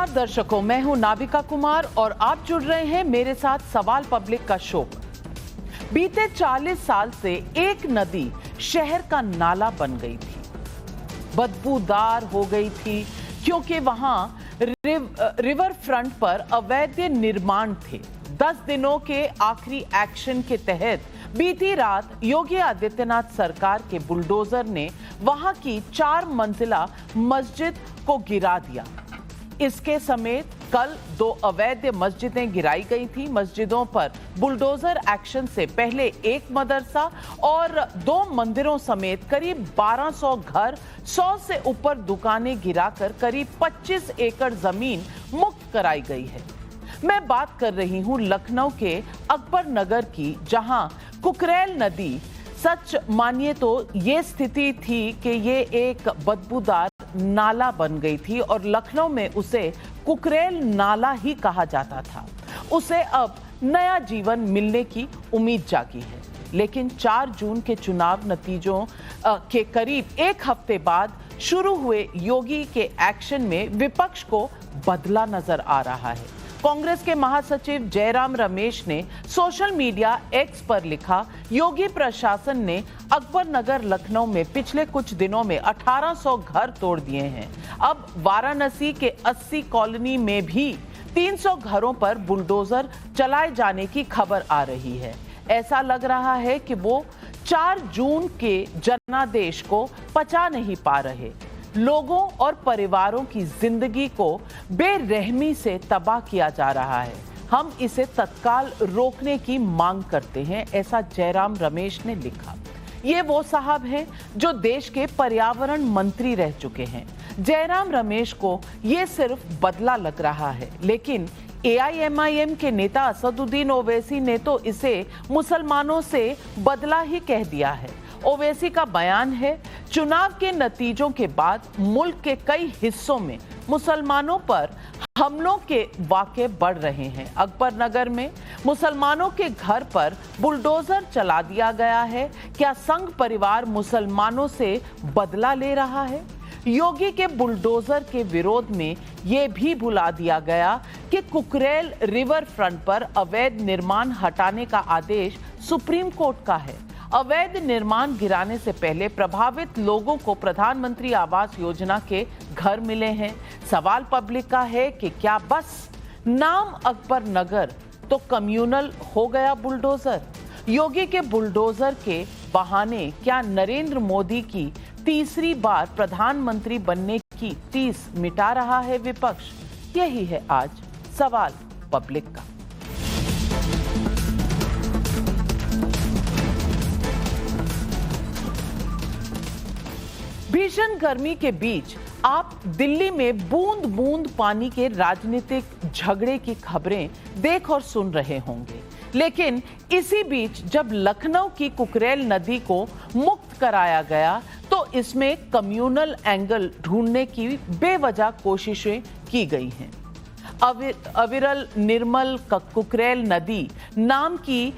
नमस्कार दर्शकों, मैं हूं नाविका कुमार और आप जुड़ रहे हैं मेरे साथ सवाल पब्लिक का शो पर। बीते 40 साल से एक नदी शहर का नाला बन गई थी, बदबूदार हो गई थी क्योंकि वहां रिवर फ्रंट पर अवैध निर्माण थे। 10 दिनों के आखिरी एक्शन के तहत बीती रात योगी आदित्यनाथ सरकार के बुलडोजर ने वहां की 4 मंजिला मस्जिद को गिरा दिया। इसके समेत कल 2 अवैध मस्जिदें गिराई गई थी। मस्जिदों पर बुलडोजर एक्शन से पहले एक मदरसा और 2 मंदिरों समेत करीब 1200 घर, 100 से ऊपर दुकानें गिराकर करीब 25 एकड़ जमीन मुक्त कराई गई है। मैं बात कर रही हूं लखनऊ के अकबर नगर की, जहां कुकरेल नदी, सच मानिए तो ये स्थिति थी कि ये एक बदबूदार नाला बन गई थी और लखनऊ में उसे कुकरेल नाला ही कहा जाता था। उसे अब नया जीवन मिलने की उम्मीद जागी है। लेकिन 4 जून के चुनाव नतीजों के करीब एक हफ्ते बाद शुरू हुए योगी के एक्शन में विपक्ष को बदला नजर आ रहा है। कांग्रेस के महासचिव जयराम रमेश ने सोशल मीडिया एक्स पर लिखा, योगी प्रशासन ने अकबर नगर लखनऊ में पिछले कुछ दिनों में 1800 घर तोड़ दिए हैं। अब वाराणसी के 80 कॉलोनी में भी 300 घरों पर बुलडोजर चलाए जाने की खबर आ रही है। ऐसा लग रहा है कि वो 4 जून के जनादेश को पचा नहीं पा रहे। लोगों और परिवारों की जिंदगी को बेरहमी से तबाह किया जा रहा है। हम इसे तत्काल रोकने की मांग करते हैं, ऐसा जयराम रमेश ने लिखा। ये वो साहब हैं जो देश के पर्यावरण मंत्री रह चुके हैं। जयराम रमेश को ये सिर्फ बदला लग रहा है, लेकिन AIMIM के नेता असदुद्दीन ओवैसी ने तो इसे मुसलमानों से बदला ही कह दिया है। ओवैसी का बयान है, चुनाव के नतीजों के बाद मुल्क के कई हिस्सों में मुसलमानों पर हमलों के वाक़े बढ़ रहे हैं। अकबर नगर में मुसलमानों के घर पर बुलडोजर चला दिया गया है। क्या संघ परिवार मुसलमानों से बदला ले रहा है? योगी के बुलडोजर के विरोध में यह भी भुला दिया गया कि कुकरेल रिवर फ्रंट पर अवैध निर्माण हटाने का आदेश सुप्रीम कोर्ट का है। अवैध निर्माण गिराने से पहले प्रभावित लोगों को प्रधानमंत्री आवास योजना के घर मिले हैं। सवाल पब्लिक का है कि क्या बस नाम अकबर नगर तो कम्युनल हो गया बुलडोजर? योगी के बुलडोजर के बहाने क्या नरेंद्र मोदी की तीसरी बार प्रधानमंत्री बनने की टीस मिटा रहा है विपक्ष? यही है आज सवाल पब्लिक का। भीषण गर्मी के बीच आप दिल्ली में बूंद बूंद पानी के राजनीतिक झगड़े की खबरें देख और सुन रहे होंगे। लेकिन इसी बीच जब लखनऊ की कुकरेल नदी को मुक्त कराया गया तो इसमें कम्युनल एंगल ढूंढने की बेवजह कोशिशें की गई हैं। अविरल निर्मल कुकरेल नदी नाम की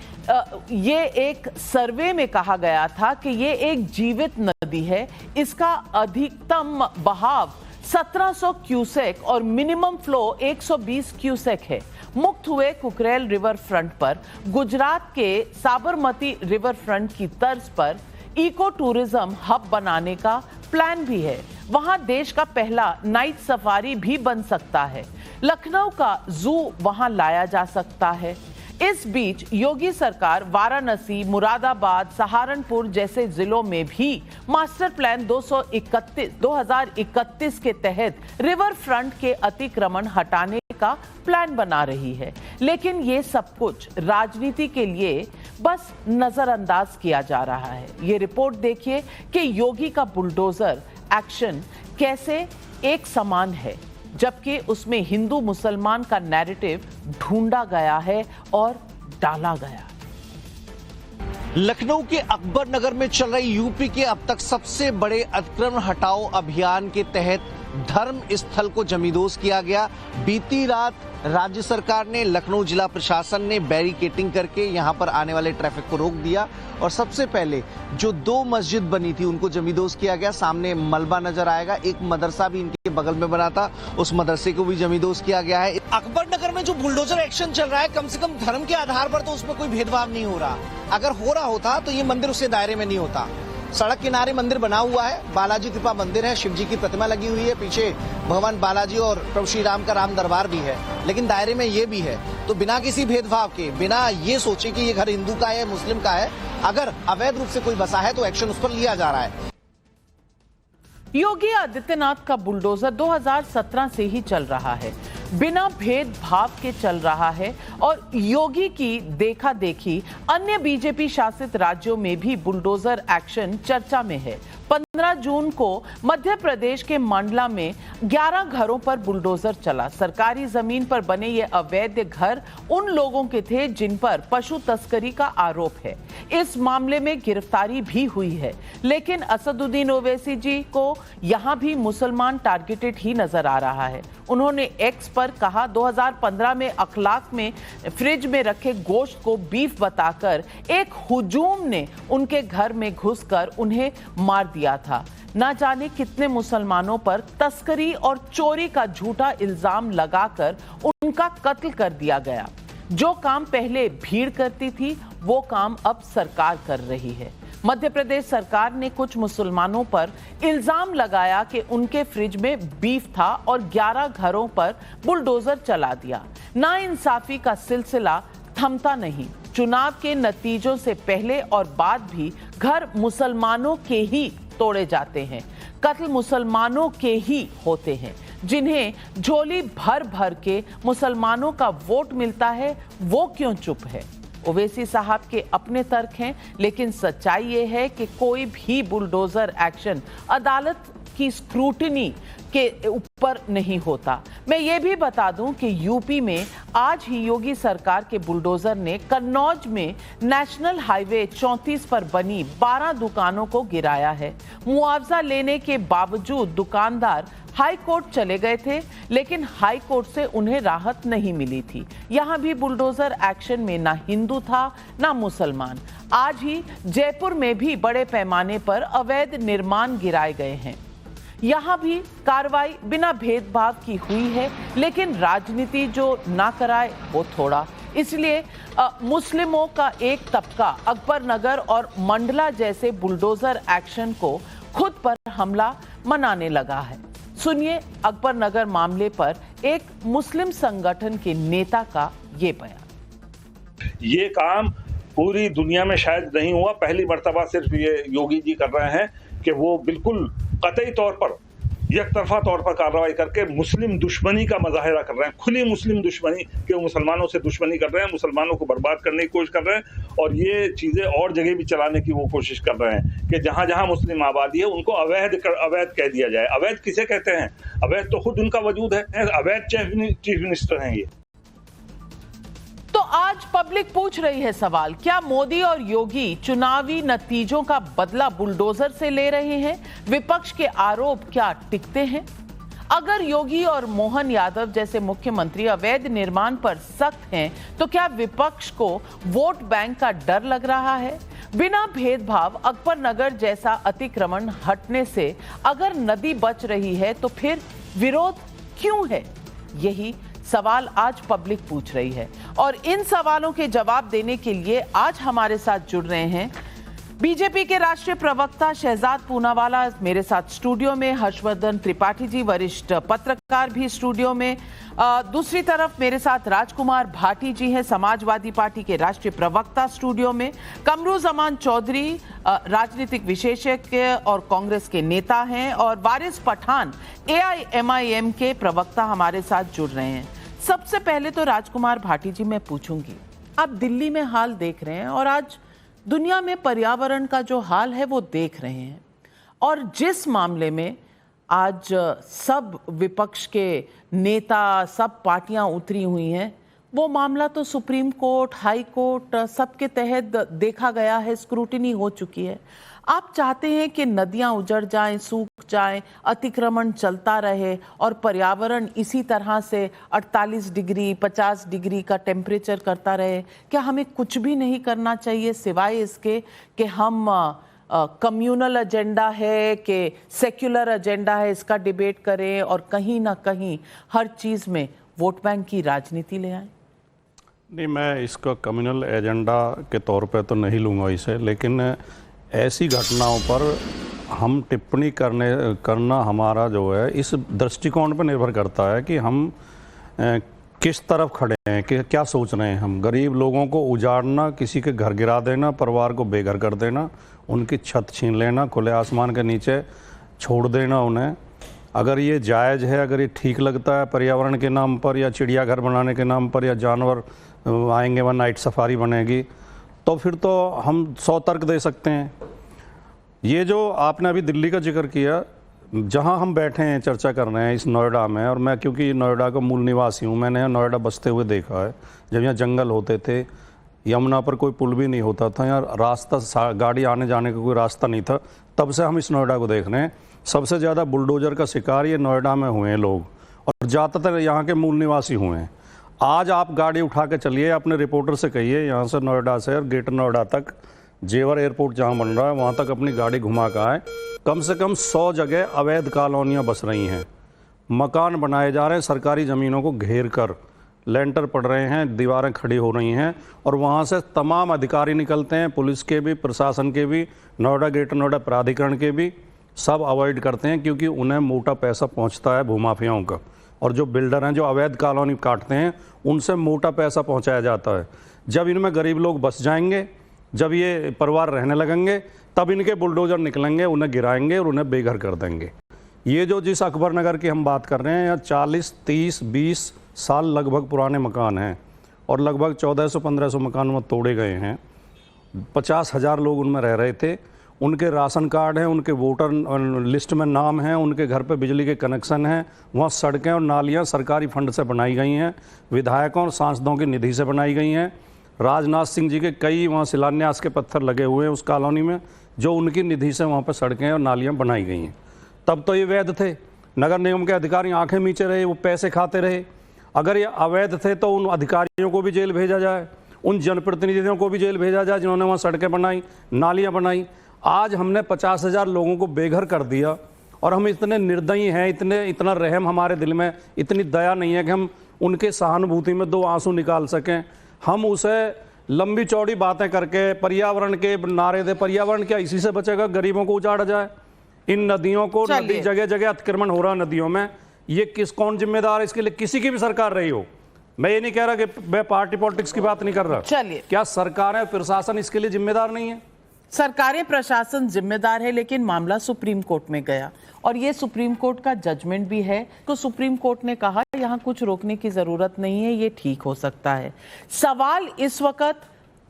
ये एक सर्वे में कहा गया था कि ये एक जीवित नदी है। इसका अधिकतम बहाव 1700 क्यूसेक और मिनिमम फ्लो 120 क्यूसेक है। मुक्त हुए कुकरेल रिवर फ्रंट पर गुजरात के साबरमती रिवर फ्रंट की तर्ज पर इको टूरिज्म हब बनाने का प्लान भी है। वहां देश का पहला नाइट सफारी भी बन सकता है। लखनऊ का जू वहां लाया जा सकता है। इस बीच योगी सरकार वाराणसी, मुरादाबाद, सहारनपुर जैसे जिलों में भी मास्टर प्लान 2031 के तहत रिवर फ्रंट के अतिक्रमण हटाने का प्लान बना रही है। लेकिन ये सब कुछ राजनीति के लिए बस नजरअंदाज किया जा रहा है। ये रिपोर्ट देखिए कि योगी का बुलडोजर एक्शन कैसे एक समान है, जबकि उसमें हिंदू मुसलमान का नैरेटिव ढूंढा गया है और डाला गया। लखनऊ के अकबर नगर में चल रही यूपी के अब तक सबसे बड़े अतिक्रमण हटाओ अभियान के तहत धर्म स्थल को जमींदोज किया गया। बीती रात राज्य सरकार ने, लखनऊ जिला प्रशासन ने बैरिकेटिंग करके यहां पर आने वाले ट्रैफिक को रोक दिया और सबसे पहले जो 2 मस्जिद बनी थी उनको जमींदोज किया गया। सामने मलबा नजर आएगा, एक मदरसा भी इनके बगल में बना था, उस मदरसे को भी जमींदोज किया गया है। अकबर नगर में जो बुलडोजर एक्शन चल रहा है, कम से कम धर्म के आधार पर तो उसमें कोई भेदभाव नहीं हो रहा। अगर हो रहा होता तो ये मंदिर उसके दायरे में नहीं होता। सड़क किनारे मंदिर बना हुआ है, बालाजी कृपा मंदिर है, शिव जी की प्रतिमा लगी हुई है, पीछे भगवान बालाजी और प्रभु श्री राम का राम दरबार भी है, लेकिन दायरे में ये भी है। तो बिना किसी भेदभाव के, बिना ये सोचे कि ये घर हिंदू का है मुस्लिम का है, अगर अवैध रूप से कोई बसा है तो एक्शन उस पर लिया जा रहा है। योगी आदित्यनाथ का बुलडोजर 2017 से ही चल रहा है, बिना भेदभाव के चल रहा है और योगी की देखा देखी अन्य बीजेपी शासित राज्यों में भी बुलडोजर एक्शन चर्चा में है। 15 जून को मध्य प्रदेश के मंडला में 11 घरों पर बुलडोजर चला। सरकारी जमीन पर बने ये अवैध घर उन लोगों के थे जिन पर पशु तस्करी का आरोप है। इस मामले में गिरफ्तारी भी हुई है, लेकिन असदुद्दीन ओवैसी जी को यहां भी मुसलमान टारगेटेड ही नजर आ रहा है। उन्होंने एक्स पर कहा 2015 में अखलाक में फ्रिज में रखे गोश्त को बीफ बताकर एक हुजूम ने उनके घर में घुसकर उन्हें मार दिया था। ना जाने कितने मुसलमानों पर तस्करी और चोरी का झूठा इल्जाम लगाकर उनका कत्ल कर दिया गया। जो काम पहले भीड़ करती थी वो काम अब सरकार कर रही है। मध्य प्रदेश सरकार ने कुछ मुसलमानों पर इल्जाम लगाया कि उनके फ्रिज में बीफ था और 11 घरों पर बुलडोजर चला दिया। नाइंसाफी का सिलसिला थमता नहीं। चुनाव के नतीजों से पहले और बाद भी घर मुसलमानों के ही तोड़े जाते हैं, कत्ल मुसलमानों के ही होते हैं। जिन्हें झोली भर भर के मुसलमानों का वोट मिलता है वो क्यों चुप है? ओवैसी साहब के अपने तर्क हैं, लेकिन सच्चाई ये है कि कोई भी बुलडोजर एक्शन अदालत की स्क्रूटिनी के ऊपर नहीं होता। मैं ये भी बता दूं कि यूपी में आज ही योगी सरकार के बुलडोजर ने कन्नौज में नेशनल हाईवे 34 पर बनी 12 दुकानों को गिराया है। मुआवजा लेने के बावजूद दुकानदार हाई कोर्ट चले गए थे, लेकिन हाई कोर्ट से उन्हें राहत नहीं मिली थी। यहां भी बुलडोजर एक्शन में ना हिंदू था ना मुसलमान। आज ही जयपुर में भी बड़े पैमाने पर अवैध निर्माण गिराए गए हैं। यहां भी कार्रवाई बिना भेदभाव की हुई है, लेकिन राजनीति जो ना कराए वो थोड़ा। इसलिए मुस्लिमों का एक तबका अकबर नगर और मंडला जैसे बुलडोजर एक्शन को खुद पर हमला मनाने लगा है। सुनिए अकबर नगर मामले पर एक मुस्लिम संगठन के नेता का ये बयान। ये काम पूरी दुनिया में शायद नहीं हुआ, पहली मर्तबा सिर्फ ये योगी जी कर रहे हैं कि वो बिल्कुल कतई तौर पर एकतरफा तौर पर कार्रवाई करके मुस्लिम दुश्मनी का मुजाहिरा कर रहे हैं, खुली मुस्लिम दुश्मनी के मुसलमानों से दुश्मनी कर रहे हैं, मुसलमानों को बर्बाद करने की कोशिश कर रहे हैं और ये चीज़ें और जगह भी चलाने की वो कोशिश कर रहे हैं कि जहाँ जहाँ मुस्लिम आबादी है उनको अवैध कह दिया जाए। अवैध किसे कहते हैं? अवैध तो खुद उनका वजूद है, अवैध चीफ मिनिस्टर हैं ये। तो आज पब्लिक पूछ रही है सवाल, क्या मोदी और योगी चुनावी नतीजों का बदला बुलडोजर से ले रहे हैं? विपक्ष के आरोप क्या टिकते हैं? अगर योगी और मोहन यादव जैसे मुख्यमंत्री अवैध निर्माण पर सख्त हैं, तो क्या विपक्ष को वोट बैंक का डर लग रहा है? बिना भेदभाव अकबर नगर जैसा अतिक्रमण हटने से अगर नदी बच रही है तो फिर विरोध क्यों है? यही सवाल आज पब्लिक पूछ रही है और इन सवालों के जवाब देने के लिए आज हमारे साथ जुड़ रहे हैं बीजेपी के राष्ट्रीय प्रवक्ता शहजाद पूनावाला मेरे साथ स्टूडियो में, हर्षवर्धन त्रिपाठी जी वरिष्ठ पत्रकार भी स्टूडियो में, दूसरी तरफ मेरे साथ राजकुमार भाटी जी हैं समाजवादी पार्टी के राष्ट्रीय प्रवक्ता स्टूडियो में, कमरुज़मान चौधरी राजनीतिक विशेषज्ञ और कांग्रेस के नेता हैं और वारिस पठान AIMIM के प्रवक्ता हमारे साथ जुड़ रहे हैं। सबसे पहले तो राजकुमार भाटी जी मैं पूछूंगी, आप दिल्ली में हाल देख रहे हैं और आज दुनिया में पर्यावरण का जो हाल है वो देख रहे हैं और जिस मामले में आज सब विपक्ष के नेता, सब पार्टियां उतरी हुई हैं वो मामला तो सुप्रीम कोर्ट, हाई कोर्ट सबके तहत देखा गया है, स्क्रूटिनी हो चुकी है। आप चाहते हैं कि नदियां उजड़ जाएं, सूख जाएं, अतिक्रमण चलता रहे और पर्यावरण इसी तरह से 48 डिग्री 50 डिग्री का टेम्परेचर करता रहे? क्या हमें कुछ भी नहीं करना चाहिए सिवाय इसके कि हम कम्युनल एजेंडा है कि सेक्युलर एजेंडा है, इसका डिबेट करें और कहीं ना कहीं हर चीज में वोट बैंक की राजनीति ले आए? नहीं, मैं इसका कम्युनल एजेंडा के तौर पे तो नहीं लूँगा इसे, लेकिन ऐसी घटनाओं पर हम टिप्पणी करना हमारा जो है इस दृष्टिकोण पर निर्भर करता है कि हम किस तरफ खड़े हैं, कि क्या सोच रहे हैं। हम गरीब लोगों को उजाड़ना, किसी के घर गिरा देना, परिवार को बेघर कर देना, उनकी छत छीन लेना, खुले आसमान के नीचे छोड़ देना उन्हें, अगर ये जायज़ है, अगर ये ठीक लगता है पर्यावरण के नाम पर या चिड़ियाघर बनाने के नाम पर या जानवर आएंगे वहाँ नाइट सफारी बनेगी, तो फिर तो हम 100 तर्क दे सकते हैं। ये जो आपने अभी दिल्ली का जिक्र किया, जहाँ हम बैठे हैं चर्चा कर रहे हैं इस नोएडा में, और मैं क्योंकि नोएडा का मूल निवासी हूँ, मैंने नोएडा बसते हुए देखा है। जब यहाँ जंगल होते थे, यमुना पर कोई पुल भी नहीं होता था, यहाँ रास्ता गाड़ी आने जाने का कोई रास्ता नहीं था, तब से हम इस नोएडा को देख रहे हैं। सबसे ज़्यादा बुलडोजर का शिकार ये नोएडा में हुए हैं लोग, और ज़्यादातर यहाँ के मूल निवासी हुए हैं। आज आप गाड़ी उठा के चलिए, अपने रिपोर्टर से कहिए यहाँ से नोएडा से और ग्रेटर नोएडा तक, जेवर एयरपोर्ट जहाँ बन रहा है वहाँ तक अपनी गाड़ी घुमा के आए, कम से कम 100 जगह अवैध कॉलोनियाँ बस रही हैं, मकान बनाए जा रहे हैं, सरकारी ज़मीनों को घेर कर लेंटर पड़ रहे हैं, दीवारें खड़ी हो रही हैं, और वहाँ से तमाम अधिकारी निकलते हैं, पुलिस के भी, प्रशासन के भी, नोएडा ग्रेटर नोएडा प्राधिकरण के भी, सब अवॉइड करते हैं क्योंकि उन्हें मोटा पैसा पहुँचता है भूमाफियाओं का, और जो बिल्डर हैं जो अवैध कॉलोनी काटते हैं उनसे मोटा पैसा पहुँचाया जाता है। जब इनमें गरीब लोग बस जाएंगे, जब ये परिवार रहने लगेंगे, तब इनके बुलडोजर निकलेंगे, उन्हें गिराएंगे और उन्हें बेघर कर देंगे। ये जो जिस अकबर नगर की हम बात कर रहे हैं, यहाँ 40, 30, 20 साल लगभग पुराने मकान हैं और लगभग 1400-1500 मकान में तोड़े गए हैं। 50,000 लोग उनमें रह रहे थे, उनके राशन कार्ड हैं, उनके वोटर लिस्ट में नाम हैं, उनके घर पे बिजली के कनेक्शन हैं, वहाँ सड़कें और नालियाँ सरकारी फंड से बनाई गई हैं, विधायकों और सांसदों की निधि से बनाई गई हैं। राजनाथ सिंह जी के कई वहाँ शिलान्यास के पत्थर लगे हुए हैं उस कॉलोनी में, जो उनकी निधि से वहाँ पर सड़कें और नालियाँ बनाई गई हैं। तब तो ये वैध थे, नगर निगम के अधिकारी आंखें मीचे रहे, वो पैसे खाते रहे। अगर ये अवैध थे तो उन अधिकारियों को भी जेल भेजा जाए, उन जनप्रतिनिधियों को भी जेल भेजा जाए जिन्होंने वहाँ सड़कें बनाई, नालियाँ बनाई। आज हमने 50,000 लोगों को बेघर कर दिया, और हम इतने निर्दयी हैं, इतना रहम हमारे दिल में, इतनी दया नहीं है कि हम उनके सहानुभूति में 2 आंसू निकाल सकें। हम उसे लंबी चौड़ी बातें करके पर्यावरण के नारे दे। पर्यावरण क्या इसी से बचेगा? गरीबों को उजाड़ा जाए, इन नदियों को, नदी जगह जगह अतिक्रमण हो रहा है नदियों में, ये कौन जिम्मेदार है इसके लिए? किसी की भी सरकार रही हो, मैं ये नहीं कह रहा कि मैं पार्टी पॉलिटिक्स की बात नहीं कर रहा। चलिए, क्या सरकारें, प्रशासन इसके लिए जिम्मेदार नहीं है? सरकारें, प्रशासन जिम्मेदार है, लेकिन मामला सुप्रीम कोर्ट में गया और ये सुप्रीम कोर्ट का जजमेंट भी है। तो सुप्रीम कोर्ट ने कहा यहाँ कुछ रोकने की जरूरत नहीं है, ये ठीक हो सकता है। सवाल इस वक्त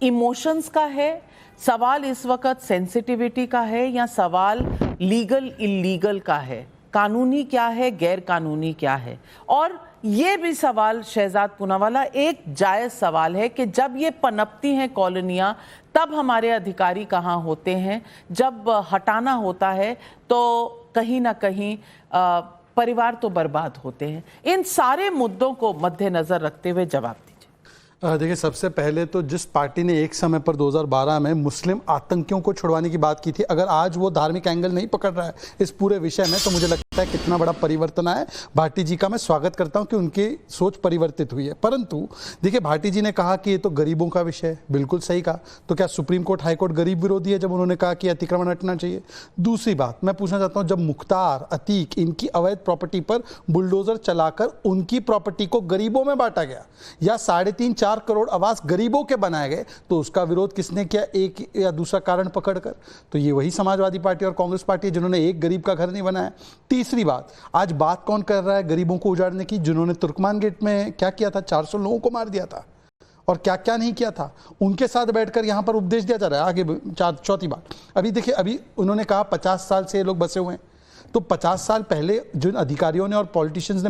इमोशंस का है, सवाल इस वक्त सेंसिटिविटी का है, या सवाल लीगल इलीगल का है, कानूनी क्या है, गैर कानूनी क्या है? और ये भी सवाल शहजाद पूनावाला एक जायज सवाल है कि जब ये पनपती हैं कॉलोनियां, तब हमारे अधिकारी कहाँ होते हैं? जब हटाना होता है तो कहीं ना कहीं परिवार तो बर्बाद होते हैं। इन सारे मुद्दों को मद्देनजर रखते हुए जवाब दीजिए। देखिए, सबसे पहले तो जिस पार्टी ने एक समय पर 2012 में मुस्लिम आतंकियों को छुड़वाने की बात की थी, अगर आज वो धार्मिक एंगल नहीं पकड़ रहा है इस पूरे विषय में, तो मुझे लगता है कितना बड़ा परिवर्तन आया। भाटी जी का मैं स्वागत करता हूं कि उनकी सोच परिवर्तित हुई है। परंतु देखिए, भाटी जी ने कहा कि ये तो गरीबों का विषय है, बिल्कुल सही कहा। तो क्या सुप्रीम कोर्ट, हाई कोर्ट गरीब विरोधी है जब उन्होंने कहा कि अतिक्रमण हटना चाहिए? दूसरी बात मैं पूछना चाहता हूं, जब मुख्तार, अतीक, इनकी अवैध प्रॉपर्टी पर बुलडोजर चलाकर उनकी प्रॉपर्टी को गरीबों में बांटा गया, या 3.5-4 करोड़ आवास गरीबों के बनाए गए, तो उसका विरोध किसने किया? एक या दूसरा कारण पकड़कर। तो ये वही समाजवादी पार्टी और कांग्रेस पार्टी है जिन्होंने एक गरीब का घर नहीं बनाया। तीसरी बात, आज बात कौन कर रहा है गरीबों को उजाड़ने की? जिन्होंने तुर्कमान गेट में क्या किया था, 400 लोगों को मार दिया था, और क्या क्या नहीं किया था, उनके साथ बैठकर यहां पर उपदेश दिया जा रहा है। आगे चौथी बात, अभी देखिए, अभी उन्होंने कहा 50 साल से ये लोग बसे हुए हैं, तो 50 साल पहले जिन अधिकारियों ने और पॉलिटिशियंस ने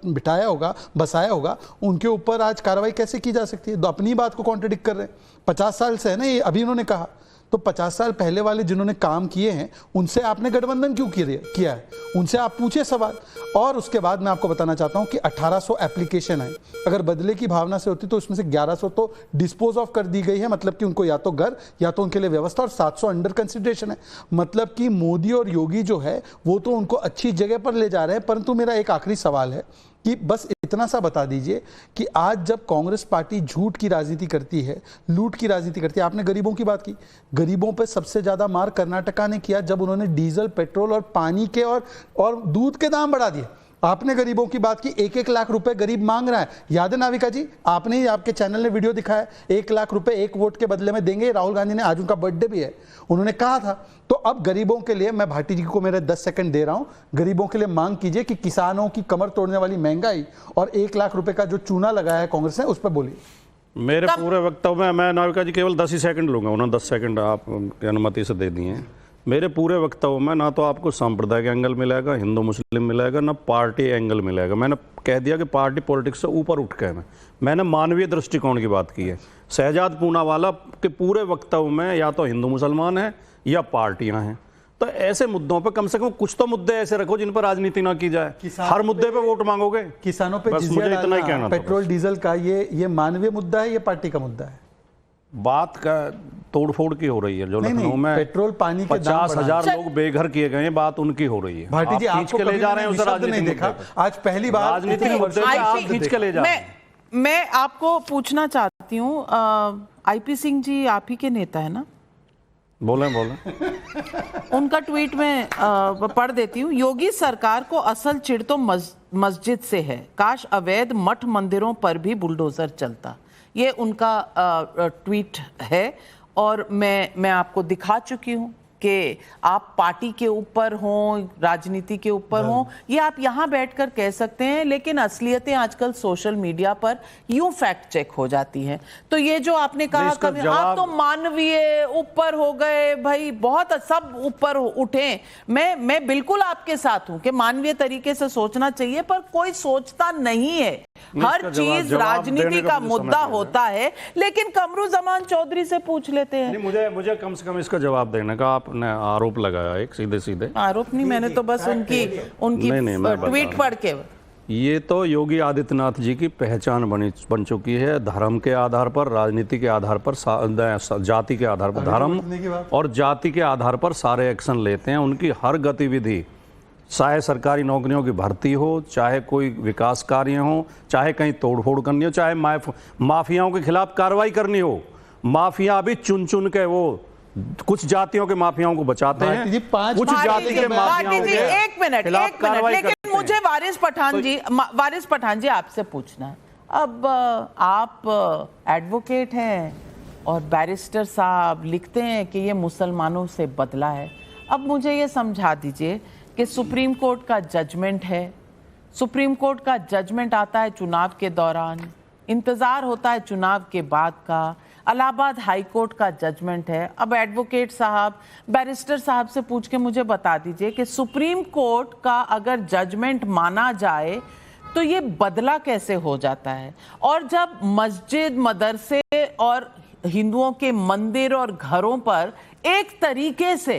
बिठाया होगा, बसाया होगा, उनके ऊपर आज कार्रवाई कैसे की जा सकती है? तो अपनी बात को कॉन्ट्रडिक्ट कर रहे हैं। 50 साल से है ना ये, अभी उन्होंने कहा। तो 50 साल पहले वाले जिन्होंने काम किए हैं उनसे आपने गठबंधन क्यों किया है? उनसे आप पूछे सवाल। और उसके बाद मैं आपको बताना चाहता हूं कि 1800 एप्लीकेशन है, अगर बदले की भावना से होती तो उसमें से 1100 तो डिस्पोज ऑफ कर दी गई है, मतलब कि उनको या तो घर या तो उनके लिए व्यवस्था, और 700 अंडर कंसिडरेशन है। मतलब कि मोदी और योगी जो है वो तो उनको अच्छी जगह पर ले जा रहे हैं। परंतु मेरा एक आखिरी सवाल है कि बस इतना सा बता दीजिए कि आज जब कांग्रेस पार्टी झूठ की राजनीति करती है, लूट की राजनीति करती है, आपने गरीबों की बात की, गरीबों पे सबसे ज्यादा मार कर्नाटका ने किया जब उन्होंने डीजल, पेट्रोल और पानी के और दूध के दाम बढ़ा दिए। आपने गरीबों की बात की, 1-1 लाख रुपए गरीब मांग रहा है। याद है नाविका जी, आपने ही, आपके चैनल ने वीडियो दिखाया, 1 लाख रुपए 1 वोट के बदले में देंगे। राहुल गांधी ने, आज उनका बर्थडे भी है, उन्होंने कहा था। तो अब गरीबों के लिए, मैं भाटी जी को मेरे 10 सेकंड दे रहा हूं, गरीबों के लिए मांग कीजिए कि किसानों की कमर तोड़ने वाली महंगाई और 1 लाख रुपए का जो चूना लगाया है कांग्रेस ने, उस पर बोलिए। मेरे पूरे वक्तव्य में मैं नाविका जी केवल 10 ही सेकंड लूंगा, उन्होंने 10 सेकंड आपकी अनुमति से दे दिए हैं। मेरे पूरे वक्तव्य में ना तो आपको सांप्रदायिक एंगल मिलेगा, हिंदू मुस्लिम मिलेगा, ना पार्टी एंगल मिलेगा। मैंने कह दिया कि पार्टी पॉलिटिक्स से ऊपर उठ के मैंने मानवीय दृष्टिकोण की बात की है। शहजाद पूनावाला के पूरे वक्तव्य में या तो हिंदू मुसलमान है या पार्टियां हैं। तो ऐसे मुद्दों पे कम से कम कुछ तो मुद्दे ऐसे रखो जिन पर राजनीति ना की जाए। हर मुद्दे पे वोट मांगोगे? किसानों पे बस मुझे इतना ही कहना, पेट्रोल डीजल का, ये मानवीय मुद्दा है, ये पार्टी का मुद्दा है? बात का तोड़फोड़ की हो रही है। जो लखनऊ में पेट्रोल पानी के 50,000 लोग बेघर किए गए हैं, बात उनकी हो रही है। भाटी जी, आपको ले जा रहे हैं, उसे राजनीति नहीं देखा, आज पहली बार राजनीति के मुद्दे पे आप खींच के ले जा रहे हैं। मैं आपको पूछना चाहती हूँ, आईपी सिंह जी आप ही के नेता है ना? बोले उनका ट्वीट में पढ़ देती हूँ। योगी सरकार को असल चिढ़ तो मस्जिद से है, काश अवैध मठ मंदिरों पर भी बुलडोजर चलता। ये उनका ट्वीट है और मैं आपको दिखा चुकी हूँ कि आप पार्टी के ऊपर हों, राजनीति के ऊपर हों, ये आप यहाँ बैठकर कह सकते हैं, लेकिन असलियतें आजकल सोशल मीडिया पर यूं फैक्ट चेक हो जाती हैं। तो ये जो आपने कहा कभी आप तो मानवीय ऊपर हो गए, भाई बहुत सब ऊपर उठे, मैं बिल्कुल आपके साथ हूं कि मानवीय तरीके से सोचना चाहिए, पर कोई सोचता नहीं है। हर चीज राजनीति का मुद्दा होता है। लेकिन कमरुज़मान चौधरी से पूछ लेते हैं। मुझे कम से कम इसका जवाब देने का आपने आरोप लगाया, एक सीधे आरोप नहीं, मैंने तो बस उनकी ट्वीट पढ़ के। ये तो योगी आदित्यनाथ जी की पहचान बन चुकी है। धर्म के आधार पर, राजनीति के आधार पर, जाति के आधार पर, धर्म और जाति के आधार पर सारे एक्शन लेते हैं। उनकी हर गतिविधि, चाहे सरकारी नौकरियों की भर्ती हो, चाहे कोई विकास कार्य हो, चाहे कहीं तोड़फोड़ करनी हो, चाहे माफियाओं के खिलाफ कार्रवाई करनी हो, माफिया भी चुन चुन के वो कुछ जातियों के माफियाओं को बचाते हैं, कुछ जाति के माफियाओं के खिलाफ कार्रवाई करते हैं। लेकिन मुझे वारिस पठान जी आपसे पूछना है, अब आप एडवोकेट हैं और बैरिस्टर साहब लिखते हैं कि ये मुसलमानों से बदला है। अब मुझे ये समझा दीजिए कि सुप्रीम कोर्ट का जजमेंट है, सुप्रीम कोर्ट का जजमेंट आता है चुनाव के दौरान, इंतजार होता है चुनाव के बाद का, इलाहाबाद हाई कोर्ट का जजमेंट है। अब एडवोकेट साहब, बैरिस्टर साहब से पूछ के मुझे बता दीजिए कि सुप्रीम कोर्ट का अगर जजमेंट माना जाए तो ये बदला कैसे हो जाता है? और जब मस्जिद, मदरसे और हिंदुओं के मंदिर और घरों पर एक तरीके से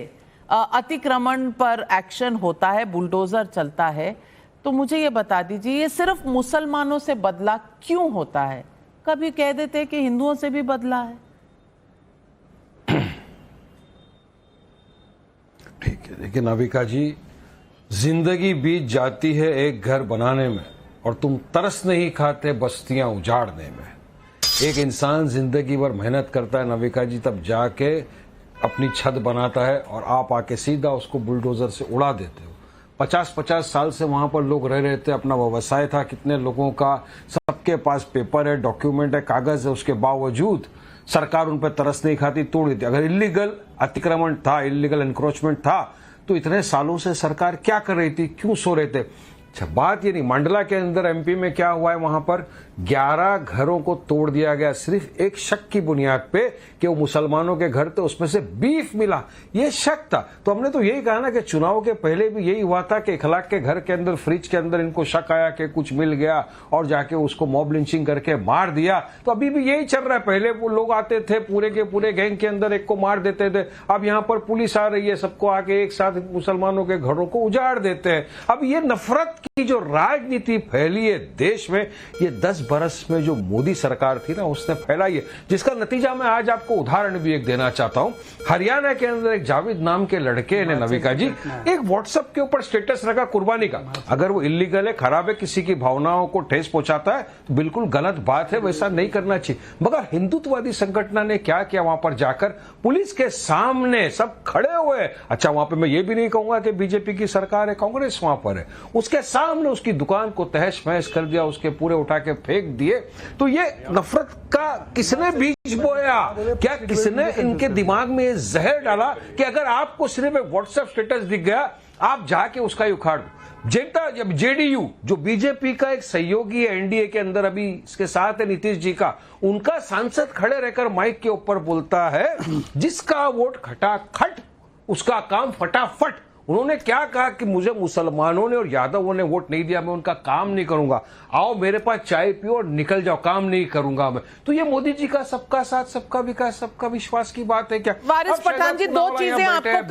अतिक्रमण पर एक्शन होता है, बुलडोजर चलता है, तो मुझे ये बता दीजिए ये सिर्फ मुसलमानों से बदला क्यों होता है? कभी कह देते कि हिंदुओं से भी बदला है। ठीक है, देखिए नाविका जी, जिंदगी बीत जाती है एक घर बनाने में और तुम तरस नहीं खाते बस्तियां उजाड़ने में। एक इंसान जिंदगी भर मेहनत करता है नाविका जी, तब जाके अपनी छत बनाता है और आप आके सीधा उसको बुलडोजर से उड़ा देते हो। 50-50 साल से वहां पर लोग रह रहे थे, अपना व्यवसाय था, कितने लोगों का, सबके पास पेपर है, डॉक्यूमेंट है, कागज है, उसके बावजूद सरकार उन पर तरस नहीं खाती, तोड़ देती। अगर इलीगल अतिक्रमण था, इलीगल एनक्रोचमेंट था, तो इतने सालों से सरकार क्या कर रही थी, क्यों सो रहे थे? अच्छा, बात ये नहीं, मंडला के अंदर एमपी में क्या हुआ है, वहां पर 11 घरों को तोड़ दिया गया सिर्फ एक शक की बुनियाद पे कि वो मुसलमानों के घर थे, उसमें से बीफ मिला, ये शक था। तो हमने तो यही कहा ना कि चुनाव के पहले भी यही हुआ था कि इखलाक के घर के अंदर, फ्रिज के अंदर इनको शक आया कि कुछ मिल गया और जाके उसको मॉब लिंचिंग करके मार दिया। तो अभी भी यही चल रहा है। पहले वो लोग आते थे पूरे के पूरे गैंग के अंदर, एक को मार देते थे। अब यहाँ पर पुलिस आ रही है, सबको आके एक साथ मुसलमानों के घरों को उजाड़ देते हैं। अब ये नफरत की जो राजनीति फैली है देश में, ये 10 बरस में जो मोदी सरकार थी ना उसने फैलाई है, जिसका नतीजा मैं आज आपको उदाहरण भी एक देना चाहता हूं। हरियाणा के अंदर एक जावेद नाम के लड़के ने, नविका जी, एक व्हाट्सएप के ऊपर स्टेटस रखा कुर्बानी का। अगर वो इलीगल है, खराब है, किसी की भावनाओं को ठेस पहुंचाता है तो बिल्कुल गलत बात है, वैसा नहीं करना चाहिए। मगर हिंदुत्ववादी संगठन ने क्या किया, वहां पर जाकर पुलिस के सामने सब खड़े हुए। अच्छा, वहां पर मैं ये भी नहीं कहूंगा कि बीजेपी की सरकार है, कांग्रेस वहां पर है, उसके सामने उसकी दुकान को तहस महस कर दिया, उसके पूरे उठा के फेंक दिए। तो ये नफरत का किसने बीज बोया? क्या किसने इनके दिमाग में जहर डाला कि अगर आपको सिर्फ एक व्हाट्सएप स्टेटस दिख गया आप जाके उसका ही उखाड़ दो? जब जेडीयू जो बीजेपी का एक सहयोगी है एनडीए के अंदर, अभी इसके साथ है नीतीश जी का, उनका सांसद खड़े रहकर माइक के ऊपर बोलता है जिसका वोट खटाखट उसका काम फटाफट। उन्होंने क्या कहा कि मुझे मुसलमानों ने और यादवों ने वोट नहीं दिया, मैं उनका काम नहीं करूंगा, आओ मेरे पास चाय पियो और निकल जाओ, काम नहीं करूंगा मैं। तो ये मोदी जी का सबका साथ, सबका विकास, सबका विश्वास की बात है क्या? वारिस पठान जी, दो चीजें आपको